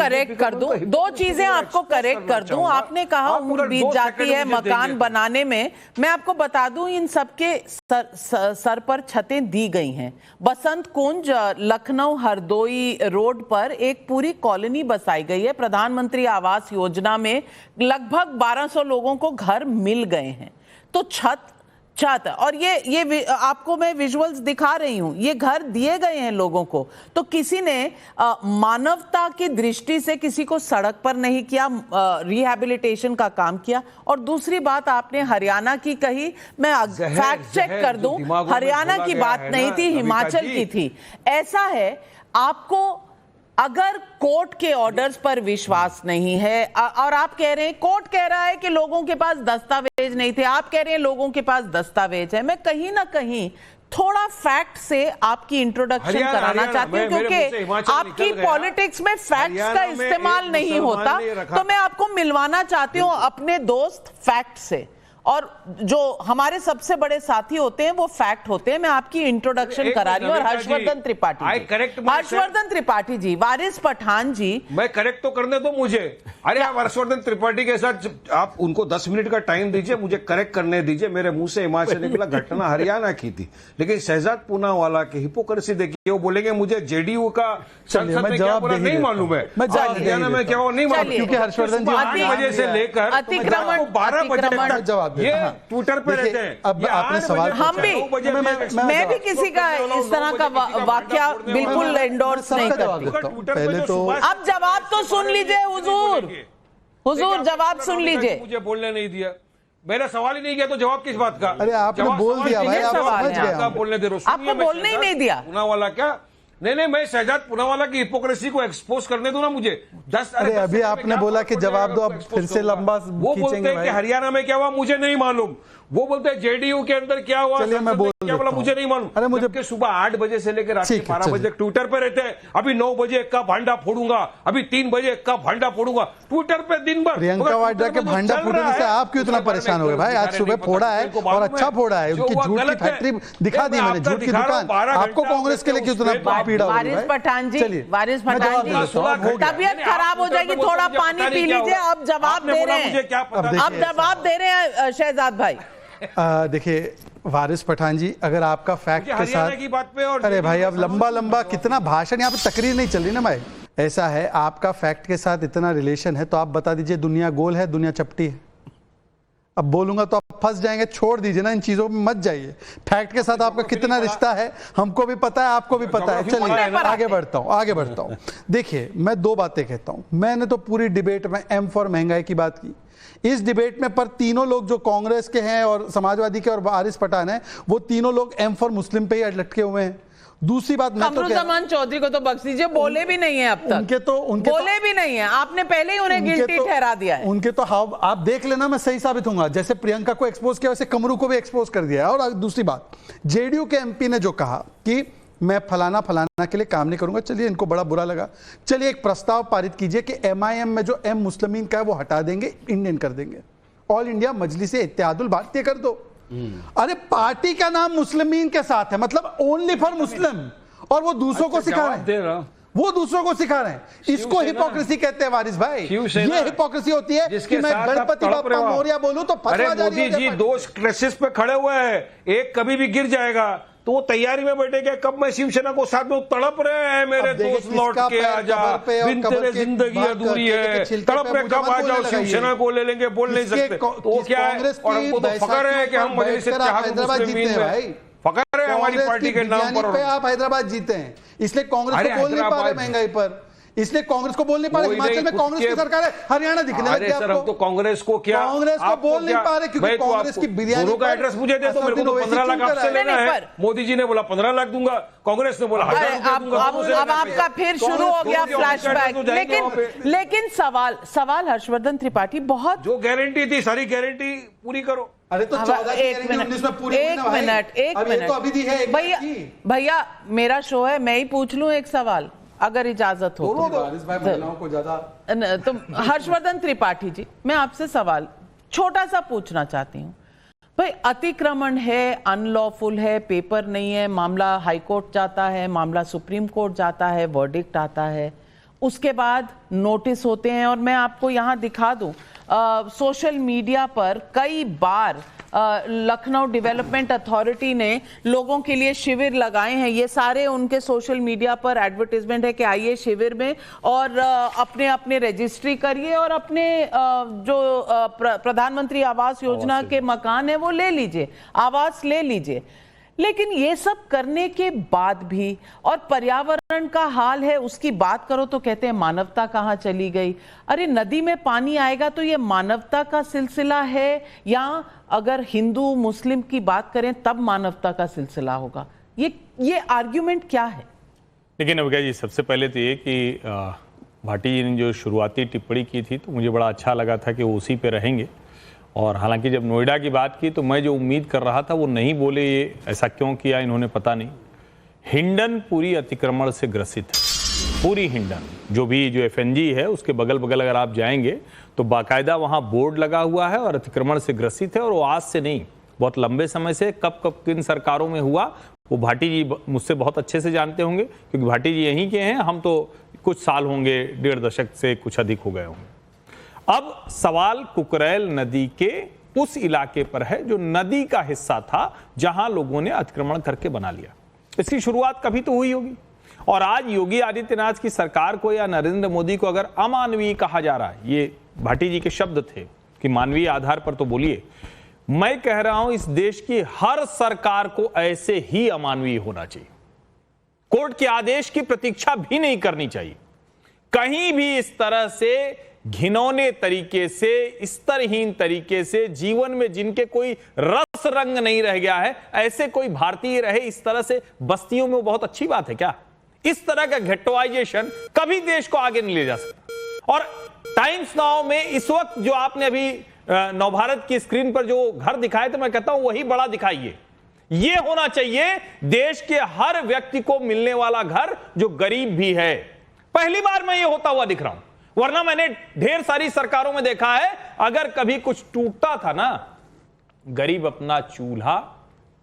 करेक्ट कर दूं, आपने कहा उम्र बीत जाती है मकान बनाने में। मैं आपको बता दूं इन सबके सर पर छतें दी गई हैं। बसंत कुंज लखनऊ हरदोई रोड पर एक पूरी कॉलोनी बसाई गई है। प्रधानमंत्री आवास योजना में लगभग 1200 लोगों को घर मिल गए हैं। तो छत और ये आपको मैं विजुअल्स दिखा रही हूं, ये घर दिए गए हैं लोगों को। तो किसी ने मानवता की दृष्टि से किसी को सड़क पर नहीं किया, रिहैबिलिटेशन का काम किया। और दूसरी बात आपने हरियाणा की कही, मैं फैक्ट चेक कर दूं, हरियाणा की बात नहीं थी, हिमाचल की थी। ऐसा है, आपको अगर कोर्ट के ऑर्डर्स पर विश्वास नहीं है और आप कह रहे हैं, कोर्ट कह रहा है कि लोगों के पास दस्तावेज नहीं थे, आप कह रहे हैं लोगों के पास दस्तावेज है, मैं कहीं ना कहीं थोड़ा फैक्ट से आपकी इंट्रोडक्शन कराना चाहती हूँ, क्योंकि आपकी पॉलिटिक्स में फैक्ट्स का इस्तेमाल नहीं होता। तो मैं आपको मिलवाना चाहती हूँ अपने दोस्त फैक्ट से, और जो हमारे सबसे बड़े साथी होते हैं वो फैक्ट होते हैं। मैं आपकी इंट्रोडक्शन करा रही हूँ। और हर्षवर्धन त्रिपाठी जी, वारिस पठान जी, मैं करेक्ट तो करने दो मुझे। अरे आप हर्षवर्धन त्रिपाठी के साथ आप उनको 10 मिनट का टाइम दीजिए, मुझे करेक्ट करने दीजिए। मेरे मुंह से हिमाचल निकला, घटना हरियाणा की थी, लेकिन शहजाद पूनावाला की हिपोक्रेसी देखिए। वो बोलेंगे मुझे जेडीयू का संसद में क्या बोला नहीं मालूम है, हरियाणा में क्या वो नहीं मालूम, क्योंकि हर्षवर्धन जी 8 बजे से लेकर 12 बजे तक जवाब ये ट्विटर पे रहते हैं। अब आपने सवाल, हम भी, मैं भी किसी का इस तरह का वाक्या बिल्कुल एंडोर्स नहीं करती। पहले तो अब जवाब तो सुन लीजिए हुजूर, जवाब सुन लीजिए। मुझे बोलने नहीं दिया, मेरा सवाल ही नहीं किया तो जवाब किस बात का? अरे आपने बोल दिया भाई, आप बोलने दे रहे हो, आपको बोलने ही नहीं दिया। पूनावाला क्या? नहीं, मैं शहजाद पूनावाला की हिपोक्रेसी को एक्सपोज करने दो ना मुझे। 10 अरे अभी आपने बोला कि जवाब दो, अब फिर से लंबा वो बोलते हैं कि हरियाणा में क्या हुआ मुझे नहीं मालूम, वो बोलते हैं जेडीयू के अंदर क्या हुआ, क्या बोला मुझे नहीं मालूम। अरे मुझे सुबह 8 बजे से लेकर रात के 12 बजे ट्विटर पे रहते हैं। अभी 9 बजे एक का भांडा फोड़ूंगा, अभी 3 बजे एक का भांडा फोड़ूंगा, ट्विटर पे दिन भर। प्रियंका वाड्रा के भांडा फोड़ने से आप क्यों इतना परेशान हो गए भाई? आज सुबह फोड़ा है और अच्छा फोड़ा है, उनकी झूठ की फैक्ट्री दिखा दी मैंने, झूठ की दुकान। आपको कांग्रेस के लिए क्यों इतना पीड़ा हो रही है? पठान जी, तबीयत खराब हो जाएगी, थोड़ा पानी पी लीजिए। अब जवाब दे रहे हैं शहजाद भाई। देखिए वारिस पठान जी, अगर आपका फैक्ट के साथ की बात पे, और अरे भाई अब लंबा कितना भाषण, यहाँ पे तकरीर नहीं चल रही ना भाई। ऐसा है, आपका फैक्ट के साथ इतना रिलेशन है तो आप बता दीजिए दुनिया गोल है, दुनिया चपटी है। अब बोलूंगा तो आप फंस जाएंगे, छोड़ दीजिए ना, इन चीजों में मत जाइए। फैक्ट के साथ आपका कितना रिश्ता है हमको भी पता है, आपको भी पता है। चलिए आगे बढ़ता हूं। देखिए मैं 2 बातें कहता हूं। मैंने तो पूरी डिबेट में एम फॉर महंगाई की बात की। इस डिबेट में पर तीनों लोग जो कांग्रेस के हैं और समाजवादी के और वारिस पठान हैं, वो तीनों लोग एम फॉर मुस्लिम पे ही लटके हुए हैं। दूसरी बात मैं तो कमरुज़्ज़मान चौधरी को तो बख्श दीजिए, बोले भी नहीं है अब तक, उनके बोले भी नहीं है, आपने पहले ही उन्हें गिल्टी ठहरा दिया है। उनके तो हाव आप देख लेना, मैं सही साबित होऊंगा। जैसे प्रियंका को एक्सपोज किया वैसे कमरू को भी एक्सपोज कर दिया है। और दूसरी बात, जेडीयू के एमपी ने जो कहा कि मैं फलाना के लिए काम नहीं करूंगा, चलिए इनको बड़ा बुरा लगा, चलिए एक प्रस्ताव पारित कीजिए कि एमआईएम में जो एम मुस्लिमीन का है वो हटा देंगे, इंडियन कर देंगे, ऑल इंडिया मजलिसे इत्तेहादुल भारतीय कर दो। अरे पार्टी का नाम मुस्लिमीन के साथ है, मतलब ओनली फॉर मुस्लिम, और वो दूसरों को सिखा रहे हैं, वो दूसरों को सिखा रहे हैं। इसको हिपोक्रेसी कहते हैं वारिस भाई। ये हिपोक्रेसी होती है कि मैं गणपति बाप्पा मोरिया बोलूं तो फतवा जारी हो जाए। मोदी जी 2 क्राइसिस पे खड़े हुए हैं, एक कभी भी गिर जाएगा तो वो तैयारी में बैठेगा, कब मैं शिवसेना को साथ में तड़प रहे हैं मेरे दोस्त लौट के आ जा, बिन तेरे जिंदगी अधूरी है, तड़प रहे कब आ जाओ, शिवसेना को ले लेंगे, बोल नहीं सकते। तो क्या है, और हमको तो फख्र है कि हम मजलिस इत्तेहाद मुस्लिमीन में फख्र है हमारी पार्टी के नाम पर। आप हैदराबाद जीते हैं, इसलिए कांग्रेस को बोल नहीं पा रहे महंगाई पर, इसलिए कांग्रेस को बोल नहीं पा रहे। हिमाचल में कांग्रेस की सरकार है, हरियाणा दिखने लग गया आपको। तो कांग्रेस को क्या, कांग्रेस को बोल नहीं पा रहे क्योंकि कांग्रेस की बिरयानी दोनों का एड्रेस मुझे दे दो, मेरे को तो 15 लाख आपसे लेना है। मोदी जी ने बोला 15 लाख दूंगा, कांग्रेस ने बोला 1000 रुपए दूंगा। अब आपका फिर शुरू हो गया फ्लैशबैक। लेकिन सवाल हर्षवर्धन त्रिपाठी, बहुत जो गारंटी थी सारी गारंटी पूरी करो। अरे तो 14 की गारंटी 19 में पूरी एक मिनट तो अभी दी है। भैया मेरा शो है, मैं ही पूछ लूं एक सवाल अगर इजाजत हो तो हर्षवर्धन त्रिपाठी जी, मैं आपसे सवाल छोटा सा पूछना चाहती हूँ। भाई अतिक्रमण है, अनलॉफुल है, पेपर नहीं है, मामला हाई कोर्ट जाता है, मामला सुप्रीम कोर्ट जाता है, वर्डिक्ट आता है, उसके बाद नोटिस होते हैं। और मैं आपको यहाँ दिखा दूं, सोशल मीडिया पर कई बार लखनऊ डेवलपमेंट अथॉरिटी ने लोगों के लिए शिविर लगाए हैं। ये सारे उनके सोशल मीडिया पर एडवर्टाइजमेंट है कि आइए शिविर में और अपने अपने रजिस्ट्री करिए और अपने जो प्रधानमंत्री आवास योजना के मकान है वो ले लीजिए, आवास ले लीजिए। लेकिन ये सब करने के बाद भी, और पर्यावरण का हाल है उसकी बात करो तो कहते हैं मानवता कहाँ चली गई। अरे नदी में पानी आएगा तो ये मानवता का सिलसिला है, या अगर हिंदू मुस्लिम की बात करें तब मानवता का सिलसिला होगा? ये आर्ग्यूमेंट क्या है? लेकिन नविका जी, सबसे पहले तो ये कि भाटी जी ने जो शुरुआती टिप्पणी की थी तो मुझे बड़ा अच्छा लगा था कि वो उसी पे रहेंगे। और हालांकि जब नोएडा की बात की तो मैं जो उम्मीद कर रहा था वो नहीं बोले। ये ऐसा क्यों किया इन्होंने पता नहीं। हिंडन पूरी अतिक्रमण से ग्रसित है, पूरी हिंडन जो एफएनजी है उसके बगल बगल अगर आप जाएंगे तो बाकायदा वहाँ बोर्ड लगा हुआ है और अतिक्रमण से ग्रसित है। और वो आज से नहीं, बहुत लंबे समय से, कब किन सरकारों में हुआ वो भाटी जी मुझसे बहुत अच्छे से जानते होंगे, क्योंकि भाटी जी यहीं के हैं। हम तो कुछ साल होंगे, 1.5 दशक से कुछ अधिक हो गए होंगे। अब सवाल कुकरैल नदी के उस इलाके पर है जो नदी का हिस्सा था जहां लोगों ने अतिक्रमण करके बना लिया। इसकी शुरुआत कभी तो हुई होगी। और आज योगी आदित्यनाथ की सरकार को या नरेंद्र मोदी को अगर अमानवीय कहा जा रहा है, ये भाटी जी के शब्द थे कि मानवीय आधार पर तो बोलिए, मैं कह रहा हूं इस देश की हर सरकार को ऐसे ही अमानवीय होना चाहिए। कोर्ट के आदेश की प्रतीक्षा भी नहीं करनी चाहिए। कहीं भी इस तरह से घिनौने तरीके से, स्तरहीन तरीके से, जीवन में जिनके कोई रस रंग नहीं रह गया है, ऐसे कोई भारतीय रहे इस तरह से बस्तियों में, वो बहुत अच्छी बात है क्या? इस तरह का घेट्टोइजेशन कभी देश को आगे नहीं ले जा सकता। और टाइम्स नाउ में इस वक्त जो आपने अभी नवभारत की स्क्रीन पर जो घर दिखाए थे, मैं कहता हूं वही बड़ा दिखाइए। ये होना चाहिए देश के हर व्यक्ति को मिलने वाला घर जो गरीब भी है। पहली बार मैं ये होता हुआ दिख रहा हूं, वरना मैंने ढेर सारी सरकारों में देखा है अगर कभी कुछ टूटता था ना, गरीब अपना चूल्हा,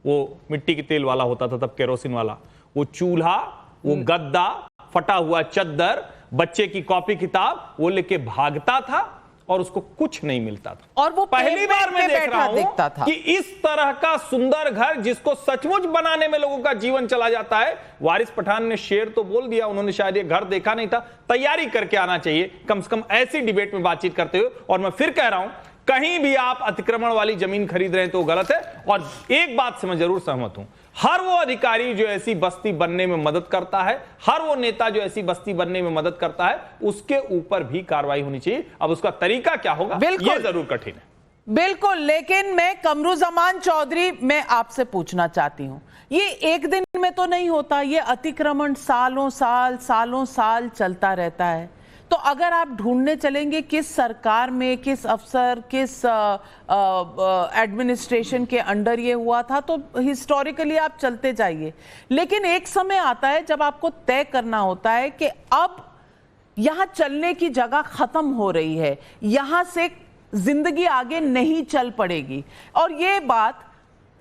वो मिट्टी के तेल वाला होता था तब, केरोसिन वाला, वो चूल्हा, वो गद्दा, फटा हुआ चद्दर, बच्चे की कॉपी किताब, वो लेके भागता था और उसको कुछ नहीं मिलता था। और वो पहली बार मैं देख रहा हूं कि इस तरह का सुंदर घर जिसको सचमुच बनाने में लोगों का जीवन चला जाता है। वारिस पठान ने शेर तो बोल दिया, उन्होंने शायद ये घर देखा नहीं था। तैयारी करके आना चाहिए कम से कम ऐसी डिबेट में बातचीत करते हुए। और मैं फिर कह रहा हूं, कहीं भी आप अतिक्रमण वाली जमीन खरीद रहे हैं तो गलत है। और एक बात से मैं जरूर सहमत हूं, हर वो अधिकारी जो ऐसी बस्ती बनने में मदद करता है, हर वो नेता जो ऐसी बस्ती बनने में मदद करता है, उसके ऊपर भी कार्रवाई होनी चाहिए। अब उसका तरीका क्या होगा ये जरूर कठिन है। बिल्कुल, लेकिन मैं कमरुज़मान चौधरी, मैं आपसे पूछना चाहती हूं, ये एक दिन में तो नहीं होता, ये अतिक्रमण सालों साल चलता रहता है। तो अगर आप ढूंढने चलेंगे किस सरकार में, किस अफसर, किस एडमिनिस्ट्रेशन के अंडर ये हुआ था, तो हिस्टोरिकली आप चलते जाइए। लेकिन एक समय आता है जब आपको तय करना होता है कि अब यहां चलने की जगह खत्म हो रही है, यहां से जिंदगी आगे नहीं चल पड़ेगी। और ये बात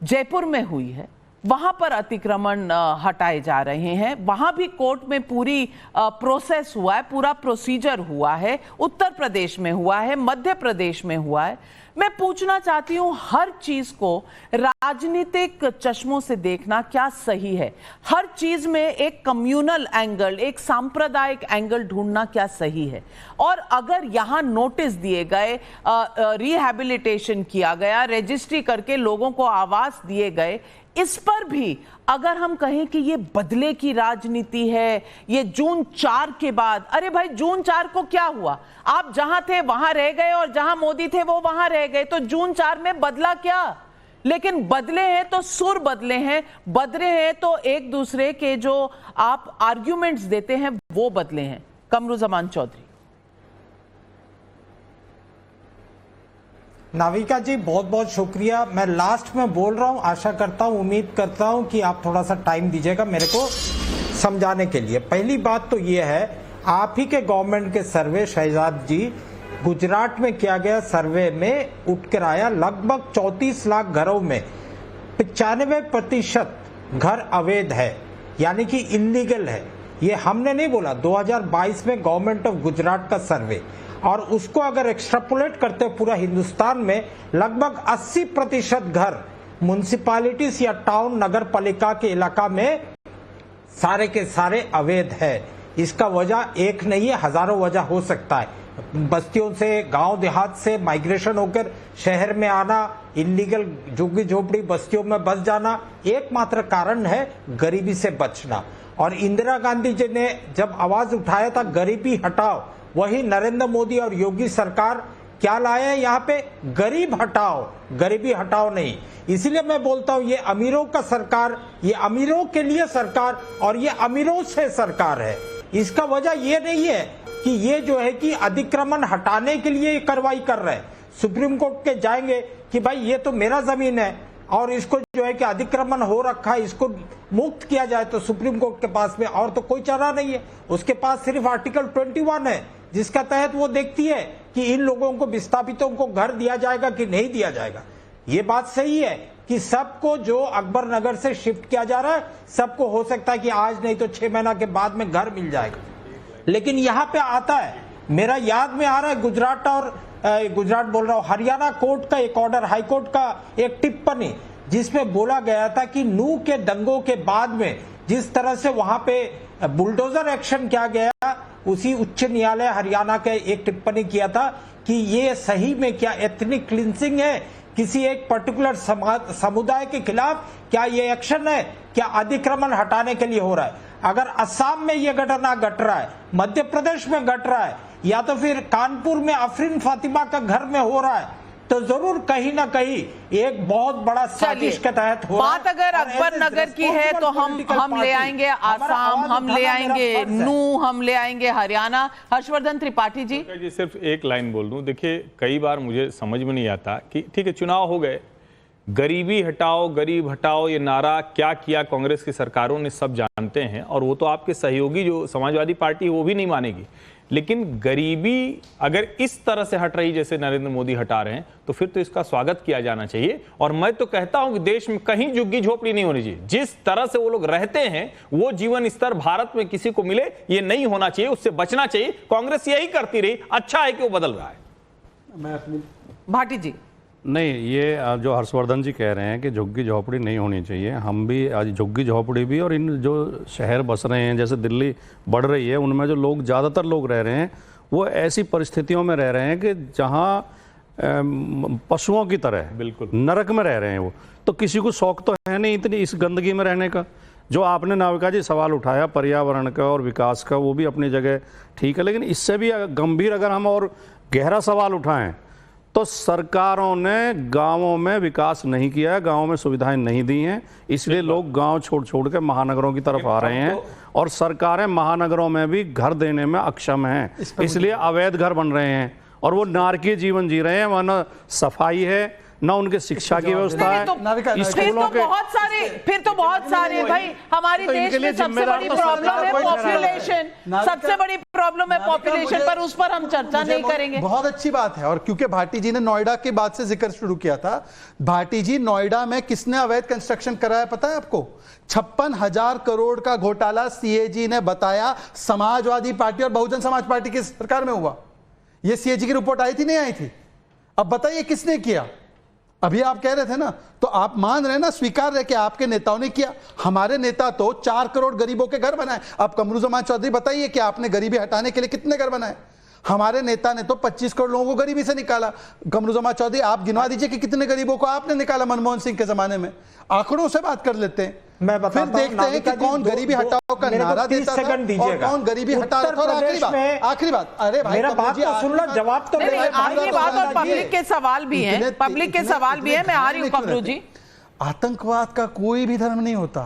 जयपुर में हुई है, वहां पर अतिक्रमण हटाए जा रहे हैं, वहां भी कोर्ट में पूरी प्रोसेस हुआ है, पूरा प्रोसीजर हुआ है, उत्तर प्रदेश में हुआ है, मध्य प्रदेश में हुआ है। मैं पूछना चाहती हूं, हर चीज को राजनीतिक चश्मों से देखना क्या सही है? हर चीज में एक कम्युनल एंगल, एक सांप्रदायिक एंगल ढूंढना क्या सही है? और अगर यहां नोटिस दिए गए, रिहैबिलिटेशन किया गया, रजिस्ट्री करके लोगों को आवास दिए गए, इस पर भी अगर हम कहें कि ये बदले की राजनीति है, ये जून 4 के बाद, अरे भाई जून 4 को क्या हुआ? आप जहां थे वहां रह गए और जहां मोदी थे वो वहां रह गए, तो जून 4 में बदला क्या? लेकिन बदले हैं तो सुर बदले हैं, बदले हैं तो एक दूसरे के जो आप आर्ग्यूमेंट्स देते हैं वो बदले हैं। कमरुज़मान चौधरी। नाविका जी बहुत बहुत शुक्रिया। मैं लास्ट में बोल रहा हूं, आशा करता हूं, उम्मीद करता हूं कि आप थोड़ा सा टाइम दीजिएगा मेरे को समझाने के लिए। पहली बात तो ये है, आप ही के गवर्नमेंट के सर्वे शहजाद जी, गुजरात में किया गया सर्वे में उठ कर आया लगभग 34 लाख घरों में 95% घर अवैध है, यानी कि इलीगल है। ये हमने नहीं बोला, 2022 में गवर्नमेंट ऑफ गुजरात का सर्वे, और उसको अगर एक्स्ट्रापोलेट करते पूरा हिंदुस्तान में लगभग 80% घर म्युनिसिपैलिटीज या टाउन नगर पालिका के इलाका में सारे के सारे अवैध है। इसका वजह एक नहीं है, हजारों वजह हो सकता है। बस्तियों से, गांव देहात से माइग्रेशन होकर शहर में आना, इलीगल झुग्गी झोपड़ी बस्तियों में बस जाना, एकमात्र कारण है गरीबी से बचना। और इंदिरा गांधी जी ने जब आवाज उठाया था गरीबी हटाओ, वही नरेंद्र मोदी और योगी सरकार क्या लाए हैं यहाँ पे? गरीब हटाओ, गरीबी हटाओ नहीं। इसीलिए मैं बोलता हूँ ये अमीरों का सरकार, ये अमीरों के लिए सरकार और ये अमीरों से सरकार है। इसका वजह ये नहीं है कि ये जो है कि अतिक्रमण हटाने के लिए कार्रवाई कर रहे हैं। सुप्रीम कोर्ट के जाएंगे कि भाई ये तो मेरा जमीन है और इसको जो है कि अतिक्रमण हो रखा है, इसको मुक्त किया जाए, तो सुप्रीम कोर्ट के पास में और तो कोई चारा नहीं है। उसके पास सिर्फ आर्टिकल 21 है, जिसका तहत वो देखती है कि इन लोगों को, विस्थापितों को घर दिया जाएगा कि नहीं दिया जाएगा। ये बात सही है कि सबको जो अकबर नगर से शिफ्ट किया जा रहा है, सबको हो सकता है कि आज नहीं तो 6 महीना के बाद में घर मिल जाएगा। लेकिन यहाँ पे आता है, मेरा याद में आ रहा है गुजरात और गुजरात बोल रहा हूँ, हरियाणा कोर्ट का एक ऑर्डर, हाई कोर्ट का एक टिप्पणी, जिसमें बोला गया था कि नूह के दंगों के बाद में जिस तरह से वहां पे बुलडोजर एक्शन किया गया, उसी उच्च न्यायालय हरियाणा के एक टिप्पणी किया था कि ये सही में क्या एथनिक क्लिंसिंग है, किसी एक पर्टिकुलर समुदाय के खिलाफ क्या ये एक्शन है, क्या अतिक्रमण हटाने के लिए हो रहा है। अगर असम में ये घटना घट रहा है, मध्य प्रदेश में घट रहा है, या तो फिर कानपुर में अफरीन फातिमा का घर में हो रहा है, तो जरूर कहीं ना कहीं एक बहुत बड़ा साजिश के तहत हो रहा है। बात अगर अकबर नगर की है तो हम ले आएंगे आसाम, हम ले आएंगे नूह, हम ले आएंगे हरियाणा। हर्षवर्धन त्रिपाठी जी। सिर्फ एक लाइन बोल दूं, देखिए कई बार मुझे समझ में नहीं आता कि ठीक है चुनाव हो गए, गरीबी हटाओ, गरीब हटाओ, ये नारा क्या किया कांग्रेस की सरकारों ने सब जानते हैं, और वो तो आपके सहयोगी जो समाजवादी पार्टी वो भी नहीं मानेगी। लेकिन गरीबी अगर इस तरह से हट रही जैसे नरेंद्र मोदी हटा रहे हैं, तो फिर तो इसका स्वागत किया जाना चाहिए। और मैं तो कहता हूं कि देश में कहीं झुग्गी झोपड़ी नहीं होनी चाहिए। जिस तरह से वो लोग रहते हैं, वो जीवन स्तर भारत में किसी को मिले ये नहीं होना चाहिए, उससे बचना चाहिए। कांग्रेस यही करती रही, अच्छा है कि वो बदल रहा है। भाटी जी। नहीं, ये जो हर्षवर्धन जी कह रहे हैं कि झुग्गी झोपड़ी नहीं होनी चाहिए, हम भी आज झुग्गी झोपड़ी भी, और इन जो शहर बस रहे हैं जैसे दिल्ली बढ़ रही है, उनमें जो लोग ज़्यादातर लोग रह रहे हैं वो ऐसी परिस्थितियों में रह रहे हैं कि जहाँ पशुओं की तरह बिल्कुल नरक में रह रहे हैं वो। तो किसी को शौक तो है नहीं इतनी इस गंदगी में रहने का। जो आपने नाविका जी सवाल उठाया पर्यावरण का और विकास का, वो भी अपनी जगह ठीक है, लेकिन इससे भी गंभीर अगर हम और गहरा सवाल उठाएं तो सरकारों ने गांवों में विकास नहीं किया है, गांवों में सुविधाएं नहीं दी हैं, इसलिए लोग गांव छोड़ छोड़ के महानगरों की तरफ आ रहे हैं और सरकारें महानगरों में भी घर देने में अक्षम हैं, इसलिए अवैध घर बन रहे हैं और वो नारकीय जीवन जी रहे हैं। वहाँ न सफाई है, न उनके शिक्षा की व्यवस्था है, स्कूलों के फिर तो बहुत सारे भाई हमारी देश में सबसे बड़ी प्रॉब्लम है पॉपुलेशन, सबसे बड़ी प्रॉब्लम है पॉपुलेशन, पर उस पर हम चर्चा नहीं करेंगे। बहुत अच्छी बात है। और क्योंकि भाटी जी ने नोएडा के बाद से जिक्र शुरू किया था, भाटी जी नोएडा में किसने अवैध कंस्ट्रक्शन कराया पता है आपको? 56,000 करोड़ का घोटाला सीएजी ने बताया समाजवादी पार्टी और बहुजन समाज पार्टी की सरकार में हुआ। यह सीएजी की रिपोर्ट आई थी नहीं आई थी? अब बताइए किसने किया? अभी आप कह रहे थे ना, तो आप मान रहे ना, स्वीकार रहे कि आपके नेताओं ने किया। हमारे नेता तो 4 करोड़ गरीबों के घर बनाए। अब कमरुज़्ज़मान चौधरी बताइए कि आपने गरीबी हटाने के लिए कितने घर बनाए? हमारे नेता ने तो 25 करोड़ लोगों को गरीबी से निकाला। कमरुज़्ज़मान चौधरी आप गिनवा दीजिए कि कितने गरीबों को आपने निकाला मनमोहन सिंह के जमाने में। आंकड़ों से बात कर लेते हैं, मैं फिर देखते हैं कि कौन गरीबी हटाओ का नारा देता था और कौन गरीबी हटा रहा था। आखिरी बात, अरे भाई मेरा बात तो सुन लो, जवाब तो आखिरी बात, और पब्लिक के सवाल भी हैं, पब्लिक के सवाल भी हैं। मैं आ रही हूं कमरू जी। आतंकवाद का कोई भी धर्म नहीं होता,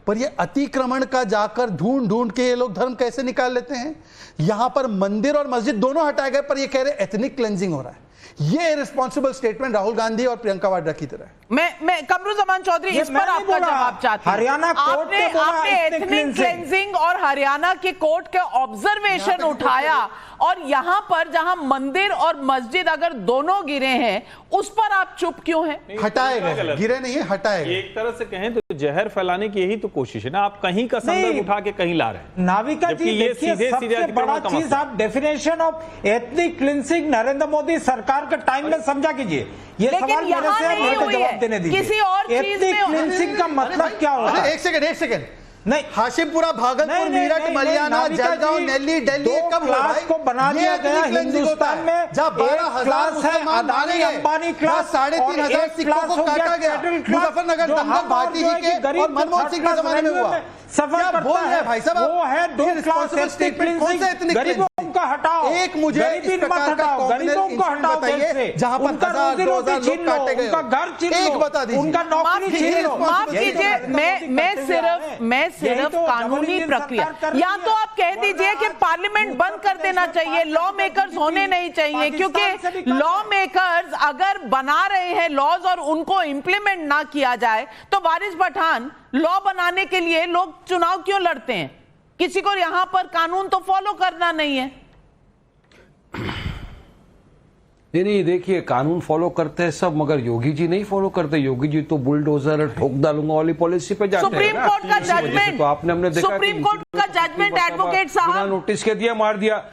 पर ये अतिक्रमण का जाकर ढूंढ ढूंढ के ये लोग धर्म कैसे निकाल लेते हैं। यहां पर मंदिर और मस्जिद दोनों हटाए गए, पर ये कह रहे एथनिक क्लेंजिंग हो रहा है। ये रिस्पॉन्सिबल स्टेटमेंट राहुल गांधी और प्रियंका वाड्रा की तरह है। मैं कमरुज़्ज़मान चौधरी इस पर आपका जवाब चाहती हूं। हरियाणा कोर्ट ने आपने एथनिक क्लेंजिंग और हरियाणा के कोर्ट के ऑब्जर्वेशन उठाया, और यहां पर जहां मंदिर और मस्जिद अगर दोनों गिरे हैं उस पर आप चुप क्यों हैं? हटाए गए, गिरे नहीं है, हटाए गए। एक तरह से कहें तो जहर फैलाने की यही तो कोशिश है ना, आप कहीं का संदर्भ उठा के कहीं ला रहे हैं। नाविका जी, ये देखिए सबसे बड़ा चीज आप definition of ethnic cleansing Narendra Modi सरकार के टाइम में समझा कीजिए। ये सवाल मेरे से मेरे को जवाब देने दीजिए। किसी और चीज में एथनिक क्लींसिंग का मतलब क्या होता है? एक सेकंड नहीं, हाशिमपुरा, भागलपुर, मीरठ, मलियाना, जलगांव, दिल्ली, कब क्लास को बना दिया गया हिंदुस्तान में। जब 12,000 मुसलमान मारे गए, अंबानी क्लास, 3,500 सिखों को काटा गया, मुजफ्फरनगर दंगल भाटी जी के और मनमोहन सिंह के जमाने में हुआ। सफर करता है भाई साहब, वो है दो क्लास स्टेटमेंट। कौन सा एथनिक गरीबों का हटाओ, एक मुझे गरीबी मत हटाओ, गरीबों को हटाओ बताइए, जहां पर उनका रोजी रोटी छीन लो, उनका घर छीन लो, एक बता दीजिए, उनका नौकरी छीन लो। माफ कीजिए, मैं सिर्फ कानूनी प्रक्रिया, या तो आप कह दीजिए कि पार्लियामेंट बंद कर देना चाहिए, लॉ मेकर्स होने नहीं चाहिए, क्योंकि लॉ मेकर्स अगर बना रहे हैं लॉज और उनको इंप्लीमेंट ना किया जाए तो वारिस पठान, लॉ बनाने के लिए लोग चुनाव क्यों लड़ते हैं? किसी को यहां पर कानून तो फॉलो करना नहीं है। नहीं, देखिए कानून फॉलो करते हैं सब, मगर योगी जी नहीं फॉलो करते। योगी जी तो बुलडोजर ठोक डालूंगा वाली पॉलिसी पे जाते हैं। सुप्रीम कोर्ट का जजमेंट, तो आपने हमने देखा सुप्रीम कोर्ट का जजमेंट एडवोकेट साहब बिना नोटिस के दिया, मार दिया।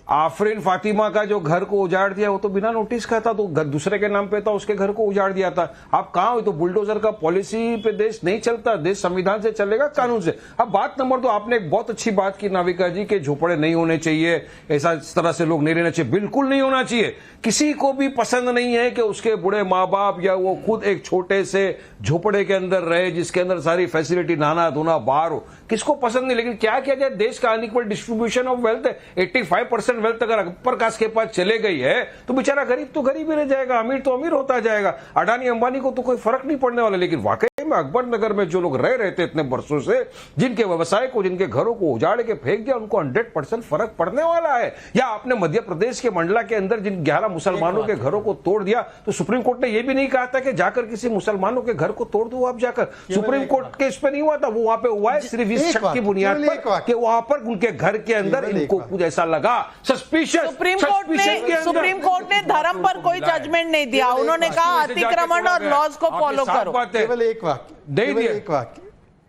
आफरीन फातिमा का जो घर को उजाड़ दिया वो तो बिना नोटिस का था, तो घर दूसरे के नाम पे था, उसके घर को उजाड़ दिया था। आप कहां हो? तो बुलडोजर का पॉलिसी पे देश नहीं चलता, देश संविधान से चलेगा, कानून से। अब बात नंबर 2, आपने एक बहुत अच्छी बात की नाविका जी के झोपड़े नहीं होने चाहिए, ऐसा इस तरह से लोग नहीं रहना चाहिए। बिल्कुल नहीं होना चाहिए। किसी को भी पसंद नहीं है कि उसके बूढ़े माँ बाप या वो खुद एक छोटे से झोपड़े के अंदर रहे जिसके अंदर सारी फैसिलिटी, नहाना धोना बाहर हो, किसको पसंद नहीं। लेकिन क्या किया जाए, देश का अनइक्वल डिस्ट्रीब्यूशन ऑफ वेल्थ है। 85% वेल्थ अगर अपर कास्ट के पास चले गई है तो बेचारा गरीब तो गरीब ही रह जाएगा, अमीर तो अमीर होता जाएगा। अडानी अंबानी को तो कोई फर्क नहीं पड़ने वाला। लेकिन वाकई में अकबर नगर में जो लोग रह रहे थे इतने वर्षों से, जिनके व्यवसाय को, जिनके घरों को उजाड़ के फेंक दिया, उनको 100% फर्क पड़ने वाला है। या आपने मध्य प्रदेश के मंडला के अंदर जिन 11 मुसलमानों के घरों को तोड़ दिया, तो सुप्रीम कोर्ट ने यह भी नहीं कहा था कि जाकर किसी मुसलमानों के घर को तोड़ दो। आप जाकर सुप्रीम कोर्ट के इस पे नहीं हुआ था, वो वहां पे हुआ है सिर्फ इस शक की बुनियाद पर कि वहां पर उनके घर के अंदर इनको कुछ ऐसा लगा सस्पिशियस। सुप्रीम कोर्ट ने धर्म पर कोई जजमेंट नहीं दिया, उन्होंने कहा अतिक्रमण और लॉज को फॉलो करो। केवल एक वाक्य,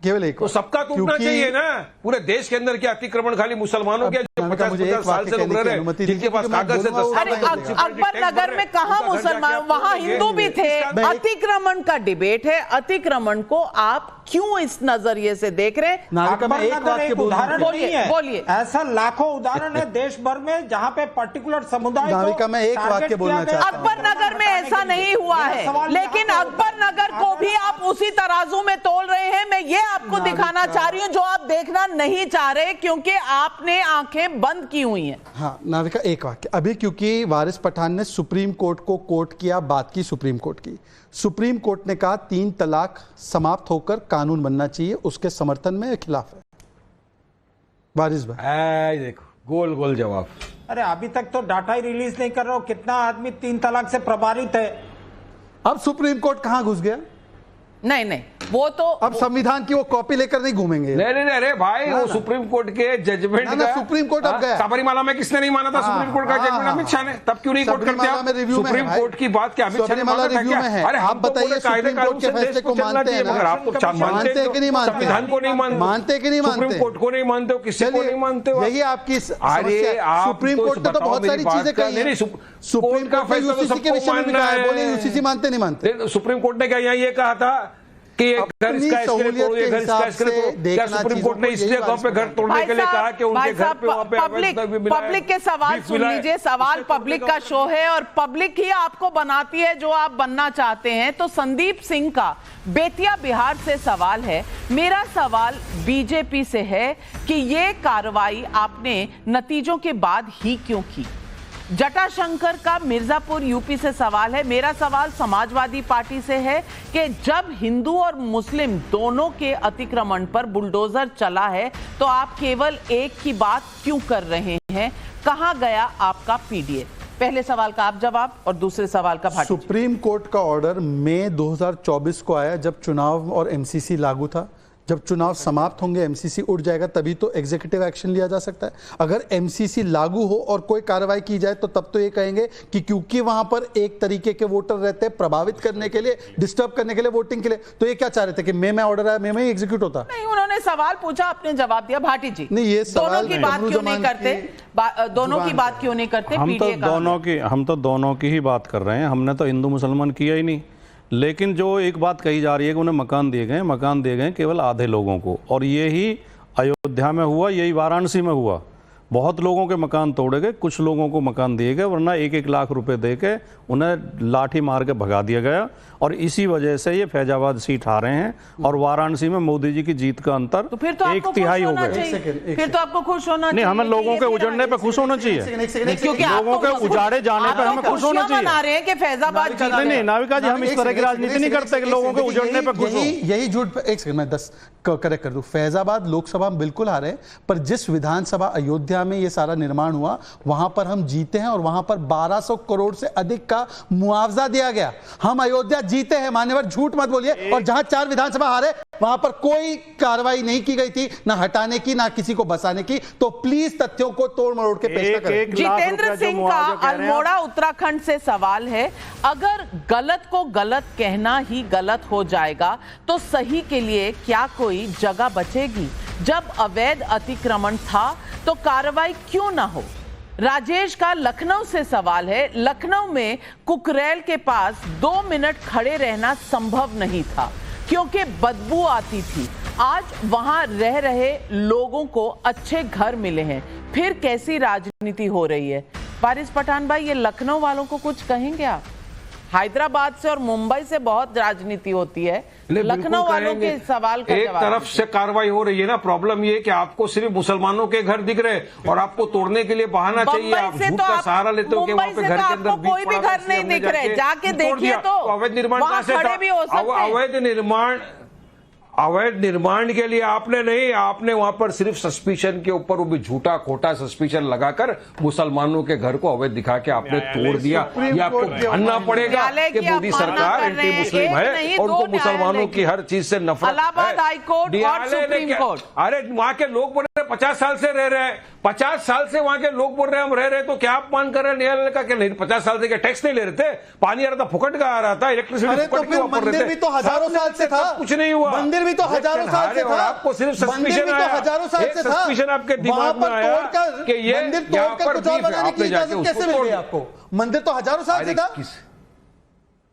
केवल एक, तो सबका टूटना चाहिए ना। पूरे देश के अंदर क्या अतिक्रमण खाली मुसलमानों के, जो 50-50 साल से लोग रह रहे हैं, जिनके पास कागज है। अरे अकबर नगर में कहा मुसलमान, वहां हिंदू भी थे। अतिक्रमण का डिबेट है, अतिक्रमण को आप क्यों इस नजरिए से देख रहे हैं? एक उदाहरण नहीं है, बोलिए। ऐसा लाखों उदाहरण है देश भर में जहां पे पर्टिकुलर समुदाय को मैं एक वाक्य बोलना चाहता हूं। अकबर नगर में ऐसा नहीं हुआ है, लेकिन अकबर नगर को भी आप उसी तराजू में तोल रहे हैं। मैं ये आपको दिखाना चाह रही हूं जो आप देखना नहीं चाह रहे क्योंकि आपने आंखें बंद की हुई हैं। हाँ नाविका, एक वाक्य अभी, क्योंकि वारिस पठान ने सुप्रीम कोर्ट को कोट किया, बात की सुप्रीम कोर्ट की। सुप्रीम कोर्ट ने कहा 3 तलाक समाप्त होकर कानून बनना चाहिए, उसके समर्थन में खिलाफ है। वारिस भाई देखो गोल गोल जवाब। अरे अभी तक तो डाटा ही रिलीज नहीं कर रहा हो, कितना आदमी 3 तलाक से प्रभावित है। अब सुप्रीम कोर्ट कहां घुस गया? नहीं वो तो अब संविधान की वो कॉपी लेकर नहीं घूमेंगे। नहीं, अरे भाई वो सुप्रीम कोर्ट के जजमेंट ना, सुप्रीम कोर्ट अब गया। सबरीमाला में किसने नहीं माना था सुप्रीम कोर्ट का जजमेंट? अमित शाह ने। तब क्यों नहीं कोर्ट करते आप? सुप्रीम कोर्ट की बात क्या अमित शाह ने माना था क्या? अरे आप बताइए, सुप्रीम कोर्ट के फैसले को मानते हैं? अगर आप मानते हैं कि नहीं मानते? संविधान को नहीं मानते? मानते कि नहीं मानते? सुप्रीम कोर्ट को नहीं मानते हो, किसी को नहीं मानते हो? यही आपकी अरे आप सुप्रीम कोर्ट ने तो बहुत सारी चीजें कही हैं। सुप्रीम कोर्ट का यूसीसी के विषय में भी कहा है, बोलिए यूसीसी मानते नहीं मानते? सुप्रीम कोर्ट ने क्या यहाँ ये कहा था कि ये घर इसका सहूलियत के हिसाब से क्या सुप्रीम कोर्ट ने इस जगह पे घर तोड़ने के लिए कहा कि उनके घर पे वहां पे पब्लिक के सवाल सुन लीजिए। सवाल पब्लिक का शो है और पब्लिक ही आपको बनाती है जो आप बनना चाहते हैं। तो संदीप सिंह का बेतिया बिहार से सवाल है। मेरा सवाल बीजेपी से है कि ये कार्रवाई आपने नतीजों के बाद ही क्यों की? जटाशंकर का मिर्जापुर यूपी से सवाल है। मेरा सवाल समाजवादी पार्टी से है कि जब हिंदू और मुस्लिम दोनों के अतिक्रमण पर बुलडोजर चला है तो आप केवल एक की बात क्यों कर रहे हैं? कहां गया आपका पीडीए? पहले सवाल का आप जवाब और दूसरे सवाल का भाटी। सुप्रीम कोर्ट का ऑर्डर मई 2024 को आया, जब चुनाव और एमसीसी लागू था। जब चुनाव समाप्त होंगे, एमसीसी उठ जाएगा, तभी तो एग्जीक्यूटिव एक्शन लिया जा सकता है। अगर एमसीसी लागू हो और कोई कार्रवाई की जाए तो तब तो ये कहेंगे कि क्योंकि वहां पर एक तरीके के वोटर रहते हैं प्रभावित करने के लिए, डिस्टर्ब करने के लिए वोटिंग के लिए। तो ये क्या चाह रहे थे कि मई में ऑर्डर आया, मई में ही एग्जीक्यूट होता? नहीं, उन्होंने सवाल पूछा, आपने जवाब दिया। भाटी जी, नहीं, ये दोनों की बात क्यों नहीं करते? दोनों की बात क्यों नहीं करते? हम तो दोनों की ही बात कर रहे हैं। हमने तो हिंदू मुसलमान किया ही नहीं। लेकिन जो एक बात कही जा रही है कि उन्हें मकान दिए गए केवल आधे लोगों को, और यही अयोध्या में हुआ, यही वाराणसी में हुआ। बहुत लोगों के मकान तोड़े गए, कुछ लोगों को मकान दिए गए, वरना 1-1 लाख रुपए देके उन्हें लाठी मार के भगा दिया गया। और इसी वजह से ये फैजाबाद सीट हारे हैं और वाराणसी में मोदी जी की जीत का अंतर तो फिर तो 1/3 हो गए। फिर तो आपको खुश होना चाहिए। नहीं, हमें लोगों के उजड़ने पे खुश होना चाहिए, क्योंकि लोगों के उजाड़े जाने पे हमें खुश होना चाहिए। मना रहे हैं कि फैजाबाद नहीं नाविका जी, हम इस तरह की राजनीति नहीं करते कि लोगों के उजड़ने पे खुश हो। यही झूठ। एक सेकंड, मैं 10 करेक्ट कर दूं। फैजाबाद लोकसभा में बिल्कुल हारे, पर जिस विधानसभा अयोध्या में ये सारा निर्माण हुआ वहां पर हम जीते हैं और वहां पर 1200 करोड़ से अधिक का मुआवजा दिया गया। हम अयोध्या जीते हैं मान्यवर, झूठ मत बोलिए। और जहां 4 विधानसभा हारे वहां पर कोई कार्रवाई नहीं की गई थी, ना हटाने की ना किसी को बसाने की। तो प्लीज तथ्यों को तोड़ मरोड़ के पेश करें। जितेंद्र सिंह का अल्मोड़ा उत्तराखंड से सवाल है, अगर गलत को गलत कहना ही गलत हो जाएगा तो सही के लिए क्या कोई जगह बचेगी? जब अवैध अतिक्रमण था तो कार्रवाई क्यों ना हो? राजेश का लखनऊ से सवाल है। लखनऊ में कुकरेल के पास 2 मिनट खड़े रहना संभव नहीं था क्योंकि बदबू आती थी। आज वहां रह रहे लोगों को अच्छे घर मिले हैं, फिर कैसी राजनीति हो रही है? वारिस पठान भाई, ये लखनऊ वालों को कुछ कहेंगे आप? हैदराबाद से और मुंबई से बहुत राजनीति होती है, लखनऊ वालों के सवाल का एक जवाब। तरफ से कार्रवाई हो रही है ना, प्रॉब्लम ये है कि आपको सिर्फ मुसलमानों के घर दिख रहे हैं और आपको तोड़ने के लिए बहाना चाहिए। आप झूठ का सहारा लेते हो कि वहाँ पे घर के अंदर कोई भी घर नहीं दिख रहे, जाके देखिए तो अवैध निर्माण वहाँ खड़े भी हो सकते हैं। अवैध निर्माण के लिए आपने नहीं, आपने वहां पर सिर्फ सस्पिशन के ऊपर वो भी झूठा खोटा सस्पिशन लगाकर मुसलमानों के घर को अवैध दिखा के आपने तोड़ दिया। ये आपको मानना पड़ेगा कि मोदी सरकार एंटी मुस्लिम है और उनको मुसलमानों की हर चीज से नफरत है। इलाहाबाद हाई कोर्ट और सुप्रीम कोर्ट। अरे वहां के लोग बोल रहे 50 साल से रह रहे हैं, 50 साल से वहां के लोग बोल रहे हैं हम रह रहे, तो क्या आप मान कर रहे हैं न्यायालय का कि नहीं? 50 साल से क्या टैक्स नहीं ले रहे थे? पानी आ रहा था, फुकट का आ रहा था, इलेक्ट्रिसिटी फुकट के ऊपर मंदिर भी तो हजारों साल से था, कुछ नहीं हुआ। मंदिर भी तो हजारों साल से था, आपको सिर्फ सस्पिशन आया, हजारों साल से था। सस्पिशन आपके दिमाग में आया कि ये मंदिर तोड़कर कुछ और बनाने की इजाजत कैसे मिल गई आपको? मंदिर तो हजारों साल से था।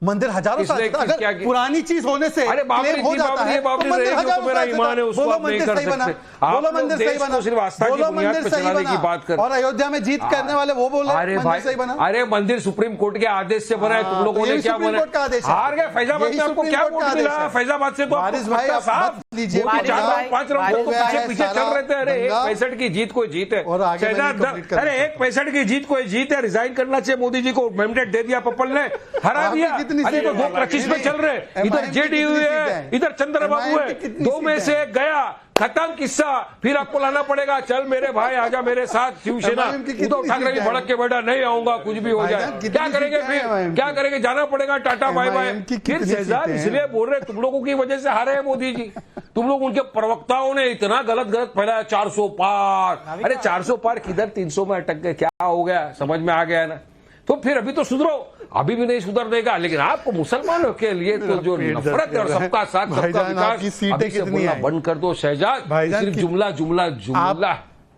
मंदिर हजारों साल इसलिए अगर क्या पुरानी चीज होने से अरे बाबरी क्लेम हो जाता है तो मंदिर हजारों मेरा साल ईमान है, उसको बोलो आप नहीं मंदिर कर सही बना, सकते। आप बोलो लोग मंदिर देश सही को बना, सिर्फ आस्था की बोलो बुनियाद मंदिर पे सही चलाने बना, की बात कर। और अयोध्या में जीत करने वाले वो बोले अरे मंदिर सही बना। अरे मंदिर सुप्रीम कोर्ट के आदेश से बना है, तुम लोगों ने यही क्या सुप्रीम बना? कोर्ट का आदेश है। हार गए फैजाबाद यही में, आपको सुप्रीम क्या कोर्ट वोट का आदेश मिला? है। फैजाबाद से तो वारिस आपको भाई, पत्ता आप साफ मत लीजिए, वो तो वारिस 4 भाई, राउंड 5 राउंड वारिस भाई, पीछे चल रहे थे। अरे दंगा। 1 की जीत कोई जीत है, और आगे मैंने complete करना अरे 1 की जीत कोई जीत है। रिजाइन करना चाहिए मोदी जी को, मैंडेट दे दिया पप्पल ने, हरा आपकी दिया। कितनी अरे तो सीटें हैं? 2-25 में चल रहे, इधर MIM की जेडीयू कितनी है, सीटें हैं? इधर चंद्रबाबू MIM है, की कितनी 2 में सीटें से हैं? एक गया, खत्म किस्सा। फिर आपको लाना पड़ेगा, चल मेरे भाई आजा मेरे साथ शिवसेना। MIM की कितनी उद्धव ठाकरे भी सीटें हैं? भड़क के बैठा, नहीं आऊंगा कुछ भी हो भाईजान, जाए। कितनी क्या करेंगे सीटें हैं फिर? MIM क्या की? करेंगे? जाना पड़ेगा, टाटा बाय बाय। MIM की फिर कितनी शहजाद सीटें हैं? इसलिए बोल रहे तुम लोगों की वजह से हारे हैं मोदी जी। तुम लोग उनके प्रवक्ताओं ने इतना गलत फैलाया, 400 पार। अरे 400 पार किधर 300 में अटक गए, क्या हो गया? समझ में आ गया ना? तो फिर अभी तो सुधरो, अभी भी नहीं सुधर देगा। लेकिन आपको मुसलमानों के लिए तो जो नफरत है और सबका साथ सबका भाईजान, आपकी विकास, सीटें अभी से कितनी बोलना हैं? बंद कर दो शहजाद। भाईजान, सिर्फ जुमला जुमला जुमला।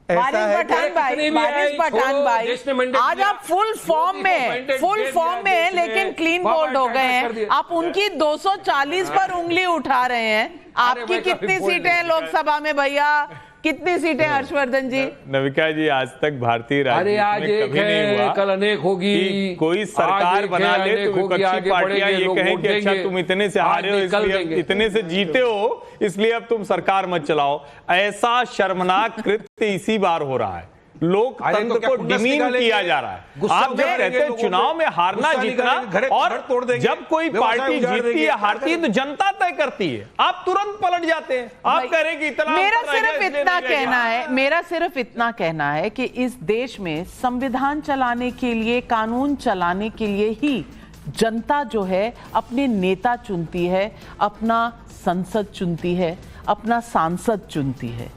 ऐसा वारिस है कि पठान भाई, कितनी भी वारिस आई, पठान छोड़ो, भाई, देश ने mandate आज दिया। आप फुल फॉर्म मोदी को में mandate फुल दे फॉर्म दिया में हैं, देश ने। लेकिन क्लीन बाबा बोल्ड हो ने गए कर हैं। दिया। आप उनकी 240 पर उंगली उठा रहे हैं। आपकी मैं कभी कितनी बोल सीटें हैं नहीं लोकसभा में भैया? कितनी सीटें हर्षवर्धन जी? नविका जी, आज तक भारतीय अरे आज राजनीति में एक कभी नहीं है, हुआ कल अनेक होगी। कि कोई आज सरकार एक बना है, ले अनेक तो होगी, विपक्षी आगे पार्टियां बढ़ेंगे, ये लोग कहें वोट कि अच्छा देंगे। तुम इतने से आज हारे हो, निकल इसलिए देंगे। इतने से जीते हो, इसलिए अब तुम सरकार मत चलाओ। ऐसा शर्मनाक कृत्य इसी बार हो रहा है। लोकतंत्र को डिमीन किया जा रहा है। आप जब कहते हैं चुनाव में हारना जीतना, और जब कोई पार्टी जीतती है हारती है तो जनता तय करती है, आप तुरंत पलट जाते हैं। आप कह रहे हैं कि इतना मेरा सिर्फ इतना कहना है, मेरा सिर्फ इतना कहना है कि इस देश में संविधान चलाने के लिए, कानून चलाने के लिए ही जनता जो है अपने नेता चुनती है, अपना संसद चुनती है, अपना सांसद चुनती है।